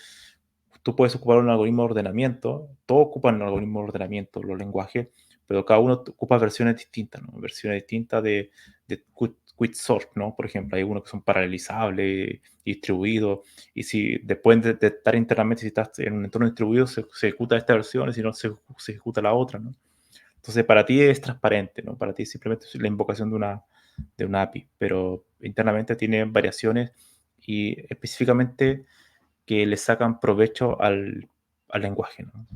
tú puedes ocupar un algoritmo de ordenamiento, todos ocupan un algoritmo de ordenamiento, los lenguajes, pero cada uno ocupa versiones distintas, ¿no? Versiones distintas de Quicksort, ¿no? Por ejemplo, hay unos que son paralelizables, distribuidos, y si después de estar internamente, si estás en un entorno distribuido, se ejecuta esta versión, y si no, se ejecuta la otra, ¿no? Entonces, para ti es transparente, ¿no? Para ti simplemente es la invocación de una API, pero internamente tiene variaciones y específicamente que le sacan provecho al lenguaje, ¿no?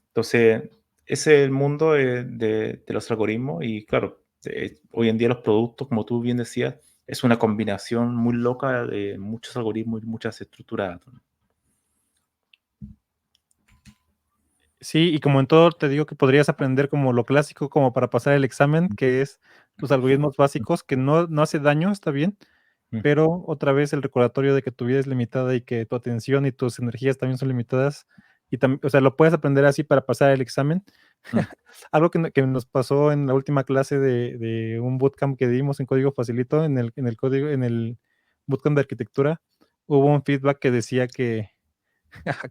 Entonces, ese es el mundo de los algoritmos y claro, hoy en día los productos, como tú bien decías, es una combinación muy loca de muchos algoritmos y muchas estructuras de datos, ¿no? Sí, y como en todo, te digo que podrías aprender como lo clásico, como para pasar el examen, que es los algoritmos básicos, que no hace daño, está bien, Mm, pero otra vez el recordatorio de que tu vida es limitada y que tu atención y tus energías también son limitadas. Y también, o sea, lo puedes aprender así para pasar el examen. mm, Algo que nos pasó en la última clase de un bootcamp que dimos en Código Facilito, en el bootcamp de arquitectura, hubo un feedback que decía que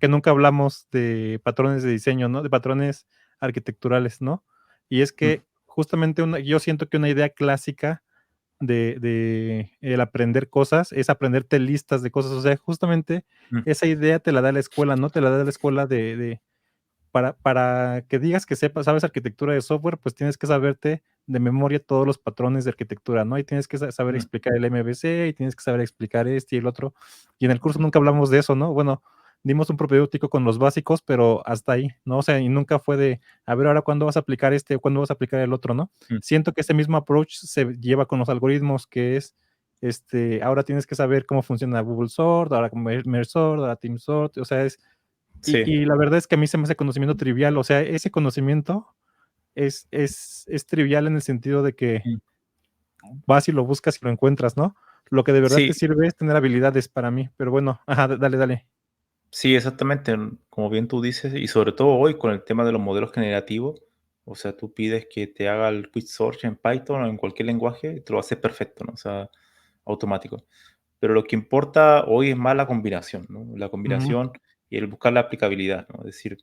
nunca hablamos de patrones de diseño, ¿no? De patrones arquitecturales, ¿no? Y es mm, que justamente yo siento que una idea clásica de el aprender cosas es aprenderte listas de cosas. O sea, justamente mm, esa idea te la da la escuela, ¿no? Te la da la escuela para que digas que sabes arquitectura de software, pues tienes que saberte de memoria todos los patrones de arquitectura, ¿no? Y tienes que saber mm, explicar el MVC, y tienes que saber explicar este y el otro. Y en el curso nunca hablamos de eso, ¿no? Bueno, dimos un propedéutico con los básicos, pero hasta ahí, ¿no? O sea, y nunca fue de, a ver, ahora cuándo vas a aplicar este, cuándo vas a aplicar el otro, ¿no? mm, Siento que ese mismo approach se lleva con los algoritmos, que es, ahora tienes que saber cómo funciona Google Sort, ahora Merge Sort, ahora Team Sort, o sea, sí, y la verdad es que a mí se me hace conocimiento trivial, o sea, ese conocimiento es trivial en el sentido de que mm, vas y lo buscas y lo encuentras, ¿no? Lo que de verdad te sí, sirve es tener habilidades para mí, pero bueno, ajá, dale, dale. sí, exactamente, como bien tú dices, y sobre todo hoy con el tema de los modelos generativos, o sea, tú pides que te haga el quick search en Python o en cualquier lenguaje y te lo hace perfecto, ¿no? O sea, automático. Pero lo que importa hoy es más la combinación, ¿no? La Ujú, combinación y el buscar la aplicabilidad, ¿no? Es decir,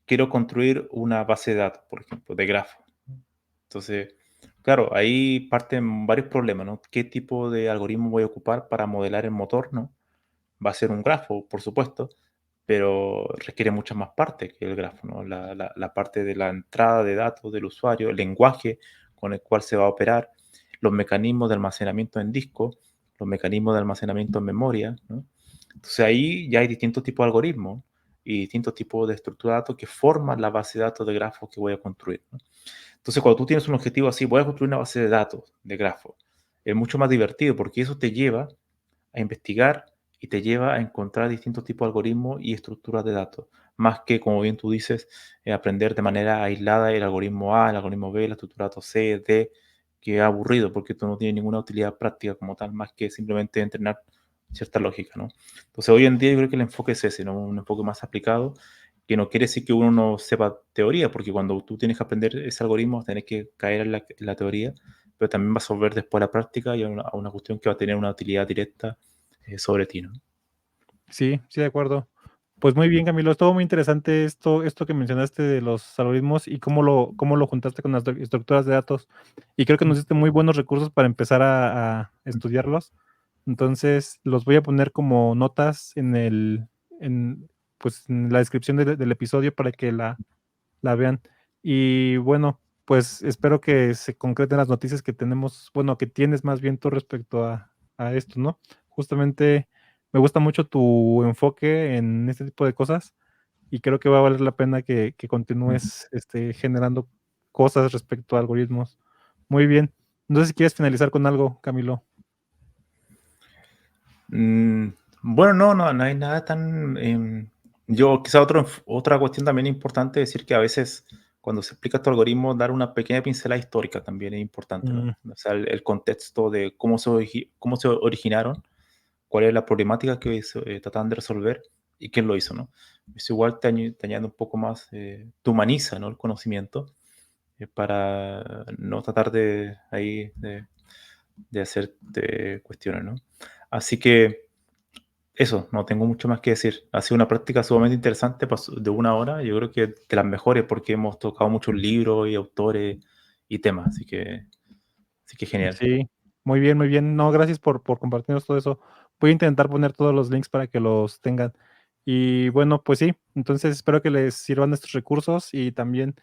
quiero construir una base de datos, por ejemplo, de grafos. Entonces, claro, ahí parten varios problemas, ¿no? ¿Qué tipo de algoritmo voy a ocupar para modelar el motor, ¿no? Va a ser un grafo, por supuesto, pero requiere muchas más partes que el grafo, ¿no? La parte de la entrada de datos del usuario, el lenguaje con el cual se va a operar, los mecanismos de almacenamiento en disco, los mecanismos de almacenamiento en memoria, ¿no? Entonces ahí ya hay distintos tipos de algoritmos y distintos tipos de estructura de datos que forman la base de datos de grafos que voy a construir, ¿no? Entonces, cuando tú tienes un objetivo así, voy a construir una base de datos de grafos, es mucho más divertido porque eso te lleva a investigar y te lleva a encontrar distintos tipos de algoritmos y estructuras de datos, más que, como bien tú dices, aprender de manera aislada el algoritmo A, el algoritmo B, la estructura de datos C, D, que es aburrido porque esto no tiene ninguna utilidad práctica como tal, más que simplemente entrenar cierta lógica, ¿no? Entonces, hoy en día yo creo que el enfoque es ese, ¿no? Un enfoque más aplicado, que no quiere decir que uno no sepa teoría, porque cuando tú tienes que aprender ese algoritmo, tienes que caer en la teoría, pero también vas a volver después a la práctica y a una cuestión que va a tener una utilidad directa sobre ti, ¿no? sí, sí, de acuerdo. Pues muy bien, Camilo, estuvo muy interesante esto que mencionaste de los algoritmos y cómo lo juntaste con las estructuras de datos. Y creo que nos diste muy buenos recursos para empezar a estudiarlos. Entonces, los voy a poner como notas en, pues, en la descripción del episodio para que la vean. Y bueno, pues espero que se concreten las noticias que tenemos, bueno, que tienes más bien tú respecto a esto, ¿no? Justamente me gusta mucho tu enfoque en este tipo de cosas y creo que va a valer la pena que Ujú. continúes generando cosas respecto a algoritmos. Muy bien. No sé si quieres finalizar con algo, Camilo. Mm, bueno, no hay nada tan... yo, quizá otra cuestión también importante es decir que a veces cuando se explica tu algoritmo, dar una pequeña pincelada histórica también es importante, ¿no? Mm, O sea, el contexto de cómo se originaron, cuál es la problemática que trataban de resolver y quién lo hizo, ¿no? Eso igual te añade un poco más, te humaniza, ¿no? El conocimiento para no tratar de ahí de hacerte cuestiones, ¿no? Así que eso, no tengo mucho más que decir. Ha sido una práctica sumamente interesante de una hora, yo creo que de las mejores porque hemos tocado muchos libros y autores y temas, así que genial. sí, muy bien, muy bien. No, gracias por compartirnos todo eso. Voy a intentar poner todos los links para que los tengan. Y bueno, pues sí, entonces espero que les sirvan estos recursos y también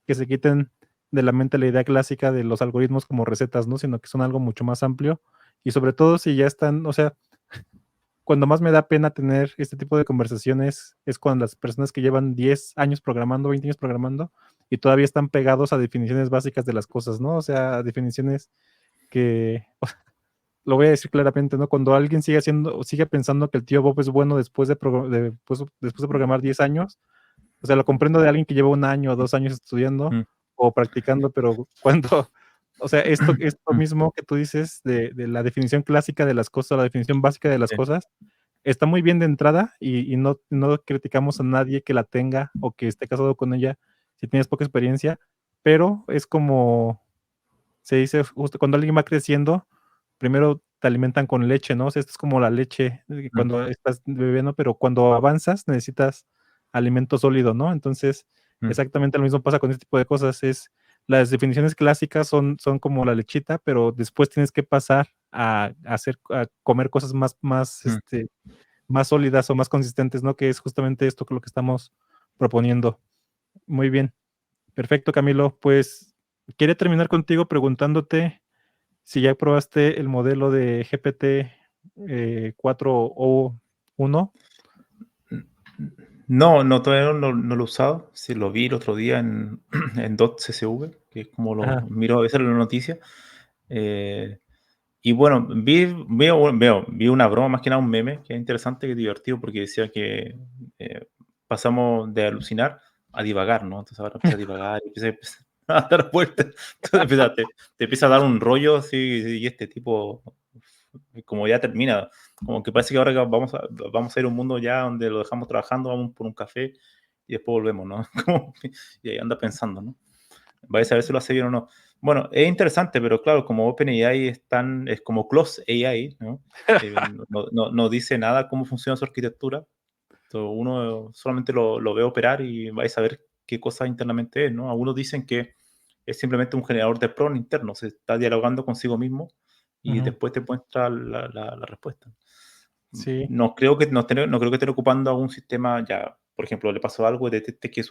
que se quiten de la mente la idea clásica de los algoritmos como recetas, ¿no? Sino que son algo mucho más amplio. Y sobre todo si ya están, o sea, cuando más me da pena tener este tipo de conversaciones es cuando las personas que llevan 10 años programando, 20 años programando y todavía están pegados a definiciones básicas de las cosas, ¿no? O sea, a definiciones que, lo voy a decir claramente, ¿no? Cuando alguien sigue pensando que el tío Bob es bueno después de programar 10 años, o sea, lo comprendo de alguien que lleva un año o 2 años estudiando Mm, o practicando, pero cuando, o sea, esto mm, mismo que tú dices de la definición clásica de las cosas, la definición básica de las sí, cosas, está muy bien de entrada y no criticamos a nadie que la tenga o que esté casado con ella si tienes poca experiencia, pero es como se dice justo cuando alguien va creciendo, primero te alimentan con leche, ¿no? O sea, esto es como la leche mm, cuando estás bebiendo, pero cuando avanzas necesitas alimento sólido, ¿no? Entonces, mm, exactamente lo mismo pasa con este tipo de cosas, las definiciones clásicas son como la lechita, pero después tienes que pasar a comer cosas mm. más sólidas o más consistentes, ¿no? Que es justamente esto que lo que estamos proponiendo. Muy bien. Perfecto, Camilo. Pues quería terminar contigo preguntándote si ya probaste el modelo de GPT 4 o 1. No, no, todavía no lo he usado. Sí, lo vi el otro día en, en .csv, que es como lo Ajá, miro a veces en la noticia. Eh, y bueno, vi una broma, más que nada un meme, que es interesante, que es divertido, porque decía que eh, pasamos de alucinar a divagar, ¿no? Entonces ahora empieza a divagar y empieza a dar vueltas. Entonces te empieza a dar un rollo así, y este tipo, como ya termina, como que parece que ahora que vamos a ir a un mundo ya donde lo dejamos trabajando, vamos por un café y después volvemos, ¿no? Y ahí anda pensando, ¿no? Vaya a saber si lo hace bien o no. Bueno, es interesante, pero claro, como OpenAI es como close AI, ¿no? No dice nada cómo funciona su arquitectura. Entonces uno solamente lo ve operar y va a saber qué cosa internamente es, ¿no? Algunos dicen que es simplemente un generador de prompt interno, se está dialogando consigo mismo y ujú, después te muestra la respuesta. sí, No creo que esté ocupando algún sistema ya, por ejemplo, le pasó algo y detecte que es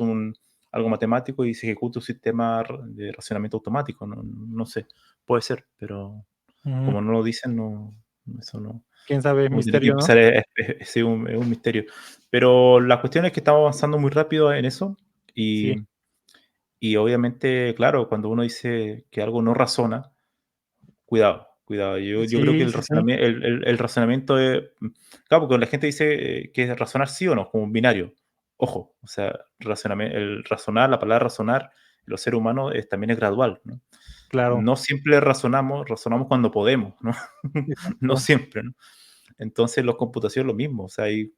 algo matemático y se ejecuta un sistema de racionamiento automático, no sé, puede ser, pero ujú. como no lo dicen, eso no, Quién sabe, como tiene que misterio, ¿no? empezar, es un misterio. Pero la cuestión es que estamos avanzando muy rápido en eso y, Sí, y obviamente, claro, cuando uno dice que algo no razona, cuidado, cuidado. Yo creo que sí, sí, sí, el razonamiento es, claro, porque la gente dice que es razonar sí o no, como un binario. Ojo, o sea, el razonar, la palabra razonar, los seres humanos también es gradual, ¿no? claro, No siempre razonamos cuando podemos, ¿no? No exacto. siempre, ¿no? Entonces, los computación es lo mismo, o sea, hay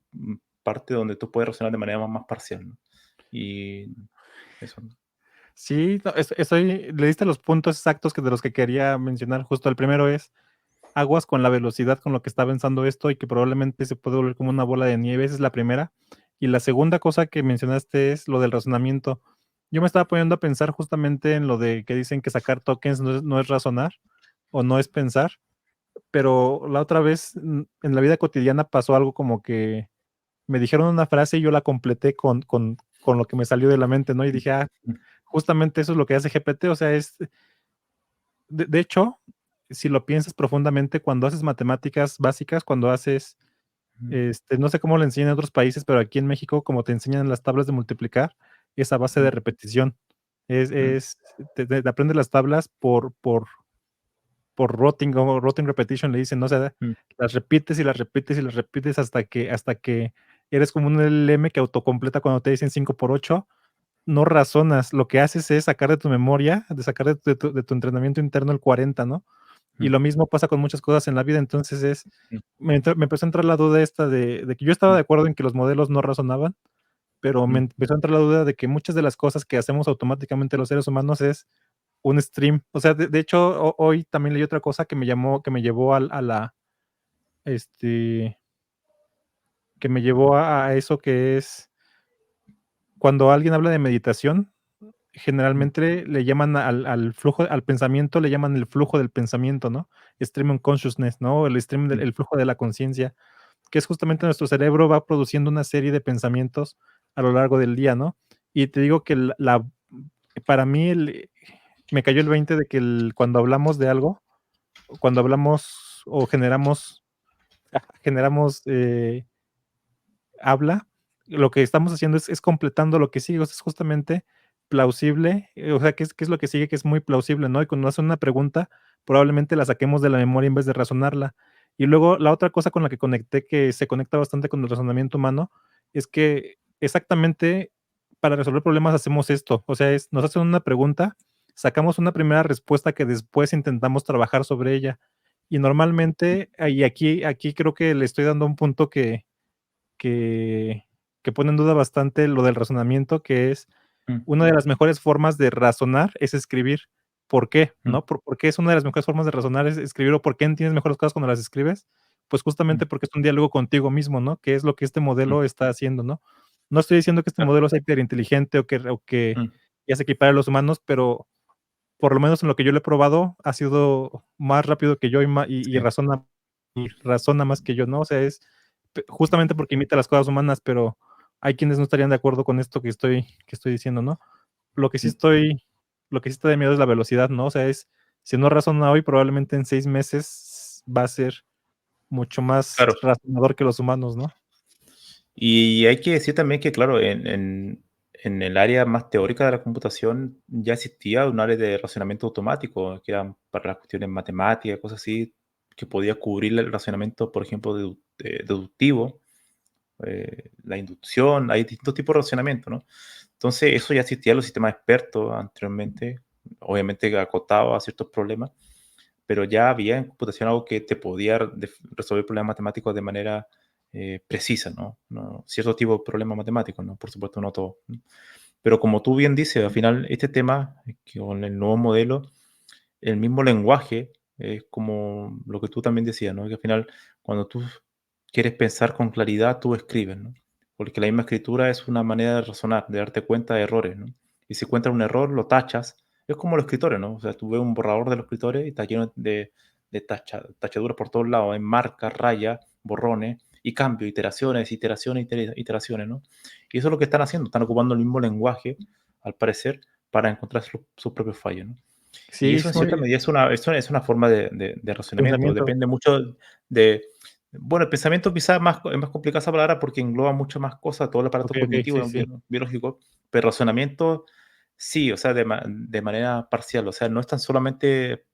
parte donde tú puedes razonar de manera más parcial, ¿no? Y eso, ¿no? Sí, no, le diste los puntos exactos de los que quería mencionar. Justo el primero es aguas con la velocidad con lo que está avanzando esto y que probablemente se puede volver como una bola de nieve. Esa es la primera. Y la segunda cosa que mencionaste es lo del razonamiento. Yo me estaba poniendo a pensar justamente en lo de que dicen que sacar tokens no es razonar o no es pensar, pero la otra vez en la vida cotidiana pasó algo como que me dijeron una frase y yo la completé con lo que me salió de la mente, ¿no? Y dije, ah, Mm, justamente eso es lo que hace GPT, o sea, de hecho, si lo piensas profundamente, cuando haces matemáticas básicas, cuando haces, mm, no sé cómo lo enseñan en otros países, pero aquí en México, como te enseñan las tablas de multiplicar, es a base de mm, repetición. Es, mm, es, te aprendes las tablas por rotting o rotting repetition, le dicen, ¿no? O sea, mm, las repites y las repites y las repites hasta que eres como un LM que autocompleta cuando te dicen 5 por 8. No razonas, lo que haces es sacar de tu memoria, de sacar de tu entrenamiento interno el 40, ¿no? Y mm, lo mismo pasa con muchas cosas en la vida, entonces mm, me empezó a entrar la duda esta de que yo estaba mm, de acuerdo en que los modelos no razonaban, pero me mm, empezó a entrar la duda de que muchas de las cosas que hacemos automáticamente los seres humanos es un stream. O sea, de hecho, hoy también leí otra cosa que me llevó este, que me llevó a eso que es cuando alguien habla de meditación, mm, generalmente le llaman al flujo, al pensamiento, le llaman el flujo del pensamiento, ¿no? Stream of consciousness, ¿no? El stream del mm, el flujo de la conciencia, que es justamente nuestro cerebro va produciendo una serie de pensamientos a lo largo del día, ¿no? Y te digo que para mí me cayó el 20 de que cuando hablamos de algo, cuando hablamos o generamos habla, lo que estamos haciendo es completando lo que sigue, o sea, es justamente plausible, o sea, ¿qué es lo que sigue? Que es muy plausible, ¿no? Y cuando hacen una pregunta, probablemente la saquemos de la memoria en vez de razonarla. Y luego la otra cosa con la que conecté, que se conecta bastante con el razonamiento humano, es que exactamente para resolver problemas hacemos esto, o sea, nos hacen una pregunta, sacamos una primera respuesta que después intentamos trabajar sobre ella. Y normalmente, y aquí creo que le estoy dando un punto que, que pone en duda bastante lo del razonamiento, que es mm, una de las mejores formas de razonar es escribir. ¿Por qué? mm, ¿No? ¿Por qué es una de las mejores formas de razonar es escribir o por qué entiendes mejor las cosas cuando las escribes? Pues mm, justamente porque es un diálogo contigo mismo, ¿no? Que es lo que este mm. modelo está haciendo, ¿no? No estoy diciendo que este Ah, modelo sea hiperinteligente o que mm, ya se equipare a los humanos, pero por lo menos en lo que yo lo he probado, ha sido más rápido que yo y sí, razona más que yo, ¿no? O sea, es justamente porque imita las cosas humanas, pero hay quienes no estarían de acuerdo con esto que estoy diciendo, ¿no? Lo que sí mm, estoy, lo que sí está de miedo es la velocidad, ¿no? O sea, si no razona hoy, probablemente en 6 meses va a ser mucho más claro. razonador que los humanos, ¿no? Y hay que decir también que, claro, en el área más teórica de la computación ya existía un área de razonamiento automático, que eran para las cuestiones matemáticas, cosas así, que podía cubrir el razonamiento, por ejemplo, deductivo, la inducción, hay distintos tipos de razonamiento, ¿no? Entonces, eso ya existía en los sistemas expertos anteriormente, obviamente acotado a ciertos problemas, pero ya había en computación algo que te podía resolver problemas matemáticos de manera precisa, ¿no? Cierto tipo de problemas matemáticos, ¿no? Por supuesto, no todo. ¿No? Pero como tú bien dices, al final este tema, que con el nuevo modelo, el mismo lenguaje, es como lo que tú también decías, ¿no? Que al final, cuando tú quieres pensar con claridad, tú escribes, ¿no? Porque la misma escritura es una manera de razonar, de darte cuenta de errores, ¿no? Y si encuentras un error, lo tachas. Es como los escritores, ¿no? O sea, tú ves un borrador de los escritores y está lleno de tachaduras por todos lados, en marcas, rayas, borrones y cambios, iteraciones, iteraciones, iteraciones, ¿no? Y eso es lo que están haciendo, están ocupando el mismo lenguaje, al parecer, para encontrar sus propios fallos, ¿no? Y Sí, eso en es cierta muy medida es una forma de razonamiento. pensamiento. Depende mucho de... Bueno, el pensamiento quizás es más complicada esa palabra porque engloba mucho más cosas, todo el aparato Ok, ok, sí, cognitivo, sí. biológico, pero razonamiento sí, o sea, de manera parcial. O sea, no es tan solamente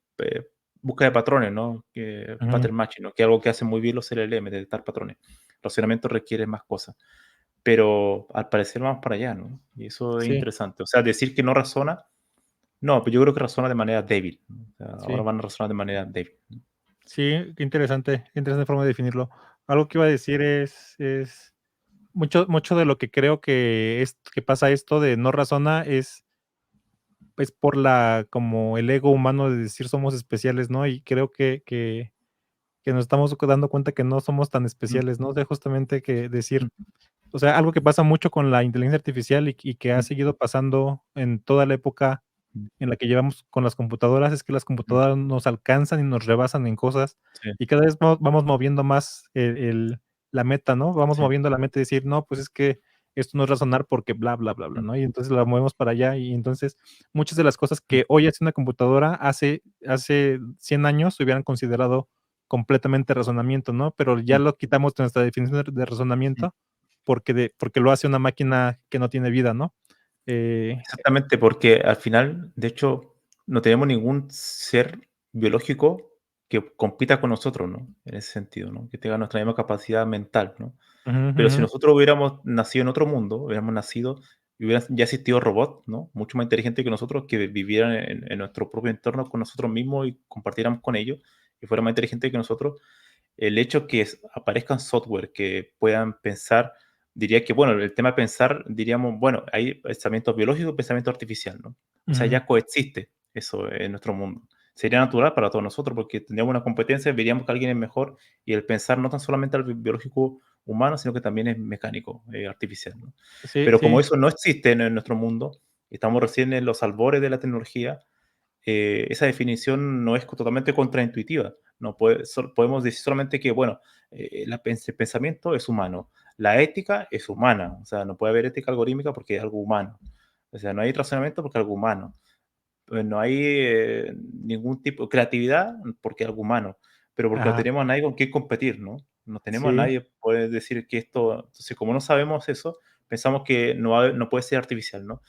búsqueda de patrones, ¿no? Ujú. Pattern matching, ¿no? Que es algo que hacen muy bien los LLM, detectar patrones. Razonamiento requiere más cosas. Pero al parecer vamos para allá, ¿no? Y eso es Sí, interesante. O sea, decir que no razona no, pero yo creo que razona de manera débil, ¿no? O sea, ahora sí, van a razonar de manera débil. sí, qué interesante forma de definirlo. Algo que iba a decir es mucho de lo que creo que pasa esto de no razona es por como el ego humano de decir somos especiales, ¿no? Y creo que nos estamos dando cuenta que no somos tan Mm, especiales, ¿no? De justamente que decir, mm, o sea, algo que pasa mucho con la inteligencia artificial y que ha mm, seguido pasando en toda la época mm, en la que llevamos con las computadoras, es que las mm, computadoras nos alcanzan y nos rebasan en cosas, sí, y cada vez vamos moviendo más la meta, ¿no? Vamos sí, moviendo la meta y decir: "No, pues es que esto no es razonar porque bla, bla, bla, bla", mm, ¿no? Y entonces la movemos para allá, y entonces muchas de las cosas mm, que hoy hace una computadora, hace 100 años se hubieran considerado completamente razonamiento, ¿no? Pero ya mm, lo quitamos de nuestra definición de mm. razonamiento porque lo hace una máquina que no tiene vida, ¿no? Eh, Exactamente, porque al final, de hecho, no tenemos ningún ser biológico que compita con nosotros, ¿no? En ese sentido, ¿no? Que tenga nuestra misma capacidad mental, ¿no? ujú, Pero si ujú, nosotros hubiéramos nacido en otro mundo, hubiéramos nacido y hubieran ya existido robots, ¿no? Mucho más inteligentes que nosotros, que vivieran en nuestro propio entorno con nosotros mismos y compartiéramos con ellos, y fueran más inteligentes que nosotros, el hecho que aparezcan software que puedan pensar, diría que, bueno, el tema de pensar, diríamos, bueno, hay pensamiento biológico y pensamiento artificial, ¿no? O sea, ujú. ya coexiste eso en nuestro mundo. Sería natural para todos nosotros porque tendríamos una competencia, veríamos que alguien es mejor y el pensar no tan solamente al biológico humano, sino que también es mecánico, artificial, ¿no? Sí, Pero como sí. eso no existe en nuestro mundo, estamos recién en los albores de la tecnología, esa definición no es totalmente contraintuitiva. No podemos decir solamente que, bueno, el pensamiento es humano, la ética es humana, o sea, no puede haber ética algorítmica porque es algo humano. O sea, no hay razonamiento porque es algo humano. No hay ningún tipo de creatividad porque es algo humano, pero porque no Ajá. tenemos a nadie con quien competir, ¿no? No tenemos a Sí, nadie que puede decir que esto, entonces como no sabemos eso, pensamos que no puede ser artificial, ¿no?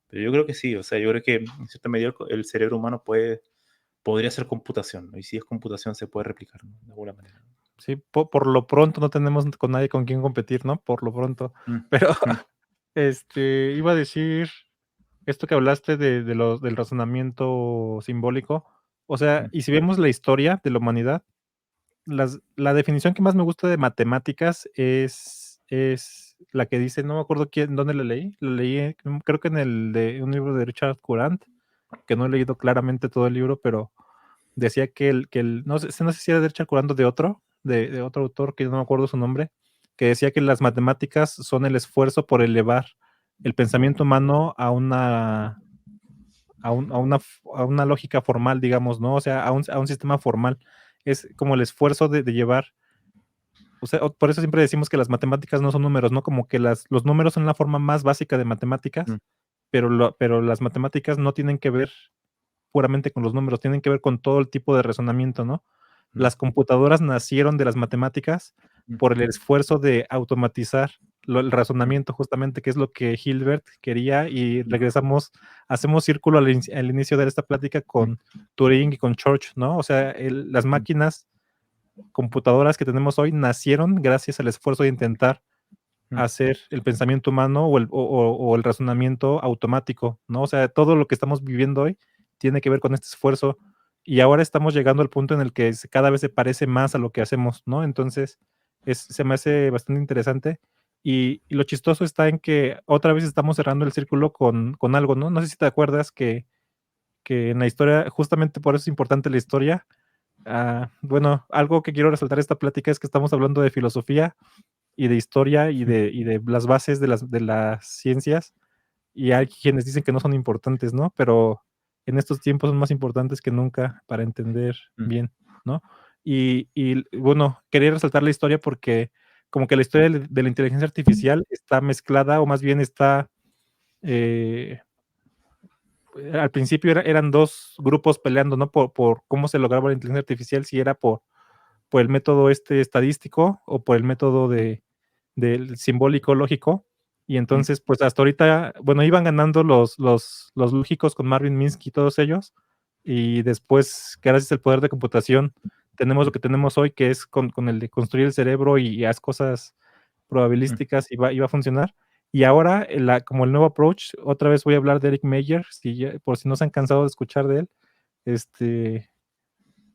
Pero yo creo que sí, o sea, yo creo que en cierta medida el cerebro humano podría ser computación, ¿no? Y si es computación se puede replicar, ¿no? De alguna manera. sí, por lo pronto no tenemos con nadie con quien competir, ¿no? Por lo pronto. Mm, Pero, mm, iba a decir esto que hablaste del razonamiento simbólico, o sea, mm, y si vemos la historia de la humanidad, la definición que más me gusta de matemáticas es la que dice, no me acuerdo dónde la leí, creo que en un libro de Richard Courant, que no he leído claramente todo el libro, pero decía no sé si era de Richard Courant o de otro autor que no me acuerdo su nombre, que decía que las matemáticas son el esfuerzo por elevar el pensamiento humano a una lógica formal, digamos, ¿no? O sea, a un sistema formal. Es como el esfuerzo de llevar, o sea, por eso siempre decimos que las matemáticas no son números, ¿no? Como que los números son la forma más básica de matemáticas, mm, pero las matemáticas no tienen que ver puramente con los números, tienen que ver con todo el tipo de razonamiento, ¿no? mm, Las computadoras nacieron de las matemáticas mm, por el esfuerzo de automatizar el razonamiento justamente, que es lo que Hilbert quería, y mm, regresamos, hacemos círculo al inicio de esta plática mm, con Turing y con Church, ¿no? O sea, las mm, máquinas computadoras que tenemos hoy nacieron gracias al esfuerzo de intentar mm, hacer el pensamiento humano o el razonamiento automático, ¿no? O sea, todo lo que estamos viviendo hoy tiene que ver con este esfuerzo, y ahora estamos llegando al punto en el que cada vez se parece más a lo que hacemos, ¿no? Entonces, se me hace bastante interesante, y lo chistoso está en que otra vez estamos cerrando el círculo con algo, ¿no? No sé si te acuerdas que en la historia, justamente por eso es importante la historia. Bueno, algo que quiero resaltar de esta plática es que estamos hablando de filosofía y de historia mm, y de las bases de las ciencias, y hay quienes dicen que no son importantes, ¿no? Pero en estos tiempos son más importantes que nunca para entender mm, bien, ¿no? Y bueno, quería resaltar la historia porque como que la historia de la inteligencia artificial está mezclada, o más bien está, eh, al principio eran 2 grupos peleando, ¿no? Por cómo se lograba la inteligencia artificial, si era por el método estadístico o por el método del simbólico lógico. Y mm, entonces, pues hasta ahorita, bueno, iban ganando los lógicos con Marvin Minsky y todos ellos. Y después, gracias al poder de computación, tenemos lo mm, que tenemos hoy, que es con el de construir el cerebro y haz cosas mm, probabilísticas, y va a funcionar. Y ahora, como el nuevo approach, otra vez voy a hablar de Eric Meyer, por si no se han cansado de escuchar de él. Este,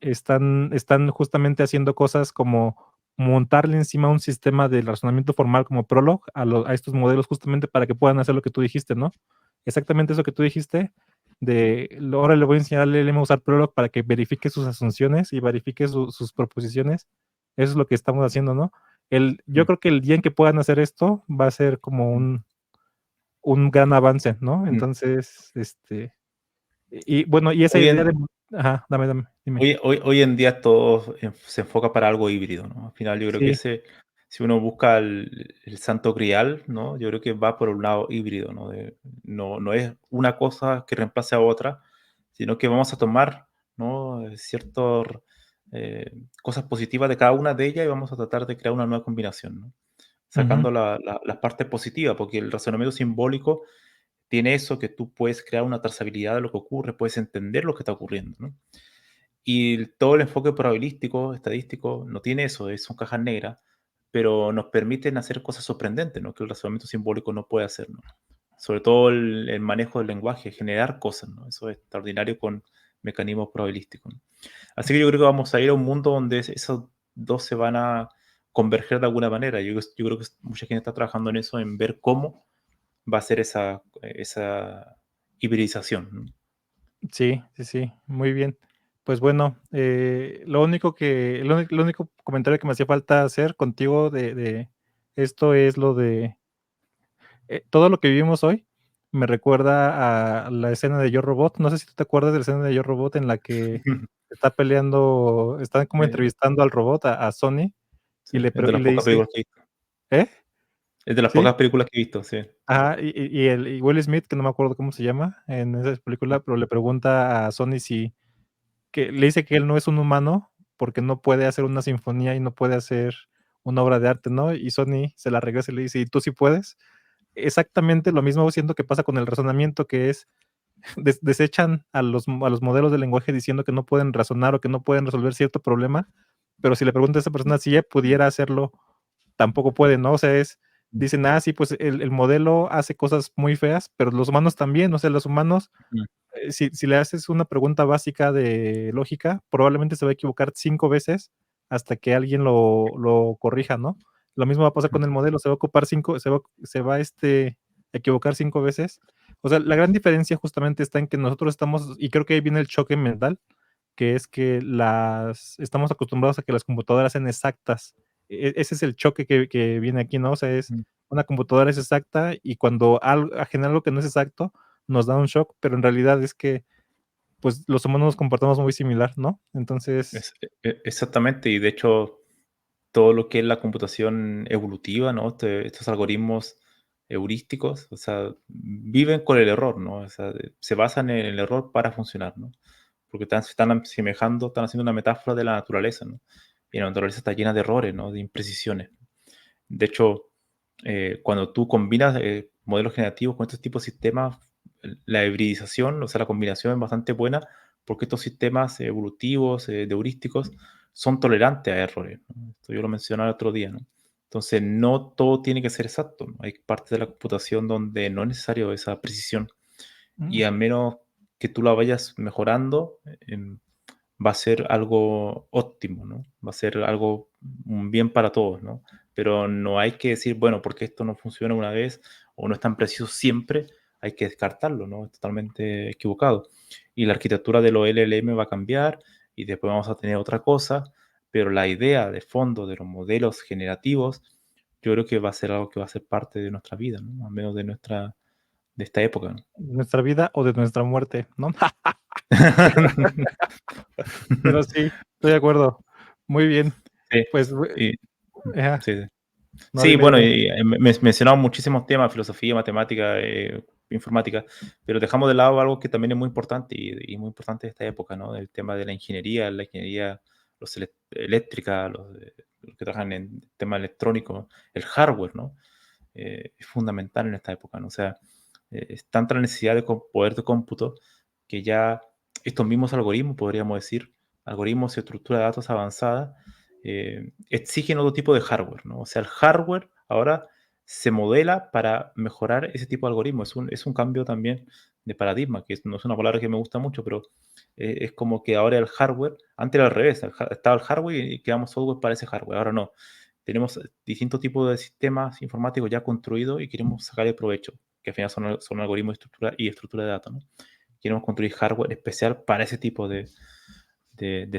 están justamente haciendo cosas como montarle encima un sistema de razonamiento formal como Prolog a estos modelos, justamente para que puedan hacer lo que tú dijiste, ¿no? Exactamente eso que tú dijiste, ahora le voy a enseñar al LLM a usar Prolog para que verifique sus asunciones y verifique sus proposiciones. Eso es lo que estamos haciendo, ¿no? Yo mm, creo que el día en que puedan hacer esto va a ser como mm, un gran avance, ¿no? mm. Entonces, y bueno, y esa Hoy idea en, de... Ajá, dame, dime. hoy en día todo se enfoca para algo híbrido, ¿no? Al final yo creo que Sí, si uno busca el santo grial, ¿no? Yo creo que va por un lado híbrido, ¿no? No es una cosa que reemplace a otra, sino que vamos a tomar, ¿no? Ciertas cosas positivas de cada una de ellas y vamos a tratar de crear una nueva combinación, ¿no? ujú, Sacando las partes positivas, porque el razonamiento simbólico tiene eso que tú puedes crear una trazabilidad de lo que ocurre, puedes entender lo que está ocurriendo, ¿no? Y todo el enfoque probabilístico, estadístico, no tiene eso, son cajas negras, pero nos permiten hacer cosas sorprendentes, ¿no? Que el razonamiento simbólico no puede hacer, ¿no? Sobre todo el manejo del lenguaje, generar cosas, ¿no? Eso es extraordinario con mecanismos probabilísticos, ¿no? Así que yo creo que vamos a ir a un mundo donde esos dos se van a converger de alguna manera. Yo creo que mucha gente está trabajando en eso, en ver cómo va a ser esa hibridización, ¿no? sí, sí, sí, muy bien. Pues bueno, lo único comentario que me hacía falta hacer contigo de esto es lo de todo lo que vivimos hoy me recuerda a la escena de Yo Robot. No sé si tú te acuerdas de la escena de Yo Robot en la que están como Eh, entrevistando al robot, a Sony, sí, es de y las le pocas dice, películas que he visto. ¿eh? Es de las ¿Sí? pocas películas que he visto, sí. Ajá, y Will Smith, que no me acuerdo cómo se llama en esa película, pero le pregunta a Sony si que le dice que él no es un humano, porque no puede hacer una sinfonía y no puede hacer una obra de arte, ¿no? Y Sony se la regresa y le dice: "¿Y tú sí puedes?". Exactamente lo mismo siento que pasa con el razonamiento, que es desechan a los modelos de lenguaje diciendo que no pueden razonar o que no pueden resolver cierto problema, pero si le preguntas a esa persona si ella pudiera hacerlo, tampoco puede, ¿no? O sea, Mm, dicen: "Ah, sí, pues el modelo hace cosas muy feas, pero los humanos también". O sea, los humanos, mm, si le haces una pregunta básica de lógica, probablemente se va a equivocar 5 veces hasta que alguien lo corrija, ¿no? Lo mismo va a pasar mm, con el modelo, se va a ocupar 5 se va, a equivocar 5 veces. O sea, la gran diferencia justamente está en que nosotros estamos, y creo que ahí viene el choque mental, que es que estamos acostumbrados a que las computadoras sean exactas. Ese es el choque que viene aquí, ¿no? O sea, mm. una computadora es exacta, y cuando genera algo que no es exacto, nos da un shock, pero en realidad es que, pues, los humanos nos comportamos muy similar, ¿no? Entonces, Exactamente, y de hecho, todo lo que es la computación evolutiva, ¿no? Estos algoritmos heurísticos, o sea, viven con el error, ¿no? O sea, se basan en el error para funcionar, ¿no? Porque se están asemejando, están haciendo una metáfora de la naturaleza, ¿no? Y la naturaleza está llena de errores, ¿no? De imprecisiones. De hecho, cuando tú combinas modelos generativos con estos tipos de sistemas, la hibridización, o sea, la combinación es bastante buena porque estos sistemas evolutivos, de heurísticos, son tolerantes a errores, ¿no? Esto yo lo mencionaba el otro día, ¿no? Entonces, no todo tiene que ser exacto, ¿no? Hay partes de la computación donde no es necesario esa precisión y Mm, a menos que tú la vayas mejorando, va a ser algo óptimo, ¿no? Va a ser algo, un bien para todos, ¿no? Pero no hay que decir, bueno, porque esto no funciona una vez o no es tan preciso siempre, hay que descartarlo, ¿no? Es totalmente equivocado. Y la arquitectura de los LLM va a cambiar y después vamos a tener otra cosa, pero la idea de fondo de los modelos generativos, yo creo que va a ser algo que va a ser parte de nuestra vida, ¿no? Al menos de esta época, ¿no? de nuestra vida o de nuestra muerte, ¿no? Pero sí, estoy de acuerdo. Muy bien. Sí, Pues, y ajá. sí, sí. No, Sí, dime, bueno, dime. y mencionamos muchísimos temas, filosofía, matemática, informática, pero dejamos de lado algo que también es muy importante y muy importante de esta época, ¿no? El tema de la ingeniería, eléctrica, los que trabajan en tema electrónico, el hardware, ¿no? Es fundamental en esta época, ¿no? O sea, es tanta la necesidad de poder de cómputo que ya estos mismos algoritmos, podríamos decir, algoritmos y estructura de datos avanzada, exigen otro tipo de hardware, ¿no? O sea, el hardware ahora se modela para mejorar ese tipo de algoritmos. Es un cambio también de paradigma, que no es una palabra que me gusta mucho, pero es como que ahora el hardware, antes era al revés, estaba el hardware y creamos software para ese hardware, ahora no. Tenemos distintos tipos de sistemas informáticos ya construidos y queremos sacarle provecho, que al final son algoritmos y estructura de datos, ¿no? Queremos construir hardware especial para ese tipo de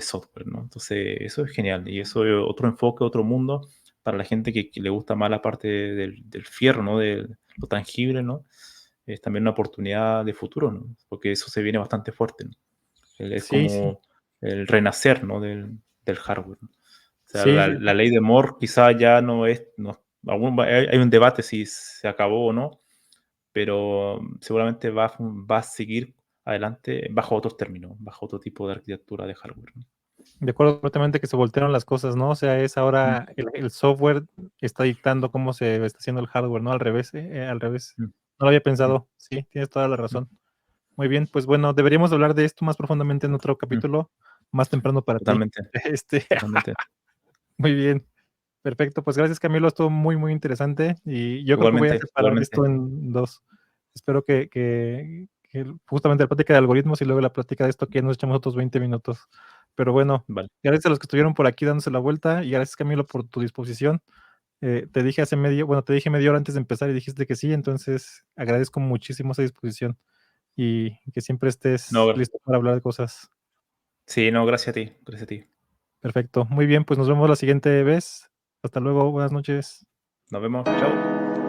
software, ¿no? Entonces, eso es genial y eso es otro enfoque, otro mundo para la gente que le gusta más la parte del fierro, ¿no? De lo tangible, ¿no? Es también una oportunidad de futuro, ¿no? Porque eso se viene bastante fuerte, ¿no? Es Sí, sí. como el renacer, ¿no? Del hardware, ¿no? O sea, Sí, sí, la ley de Moore quizá ya no es, no, hay un debate si se acabó o no, pero seguramente va a seguir adelante bajo otros términos, bajo otro tipo de arquitectura de hardware, ¿no? de acuerdo completamente que se voltearon las cosas, ¿no? O sea, es Mm, ahora el software está dictando cómo se está haciendo el hardware, ¿no? Al revés, al revés. mm, No lo había mm, pensado. Sí, tienes toda la mm, razón. Muy bien, pues bueno, deberíamos hablar de esto más profundamente en otro mm. capítulo, más temprano para ti. Totalmente, Este, totalmente. muy bien, perfecto. Pues gracias, Camilo, estuvo muy, muy interesante y yo creo que voy a Igualmente, separar igualmente. esto en dos. Espero que justamente la plática de algoritmos y luego la plática de esto que nos echamos otros 20 minutos. Pero bueno, Vale. gracias a los que estuvieron por aquí dándose la vuelta y gracias, Camilo, por tu disposición. Te dije te dije media hora antes de empezar y dijiste que sí, entonces agradezco muchísimo esa disposición y que siempre No, estés listo para hablar de cosas. sí, no, gracias a ti, gracias a ti. Perfecto. Muy bien, pues nos vemos la siguiente vez. Hasta luego, buenas noches. Nos vemos, chao.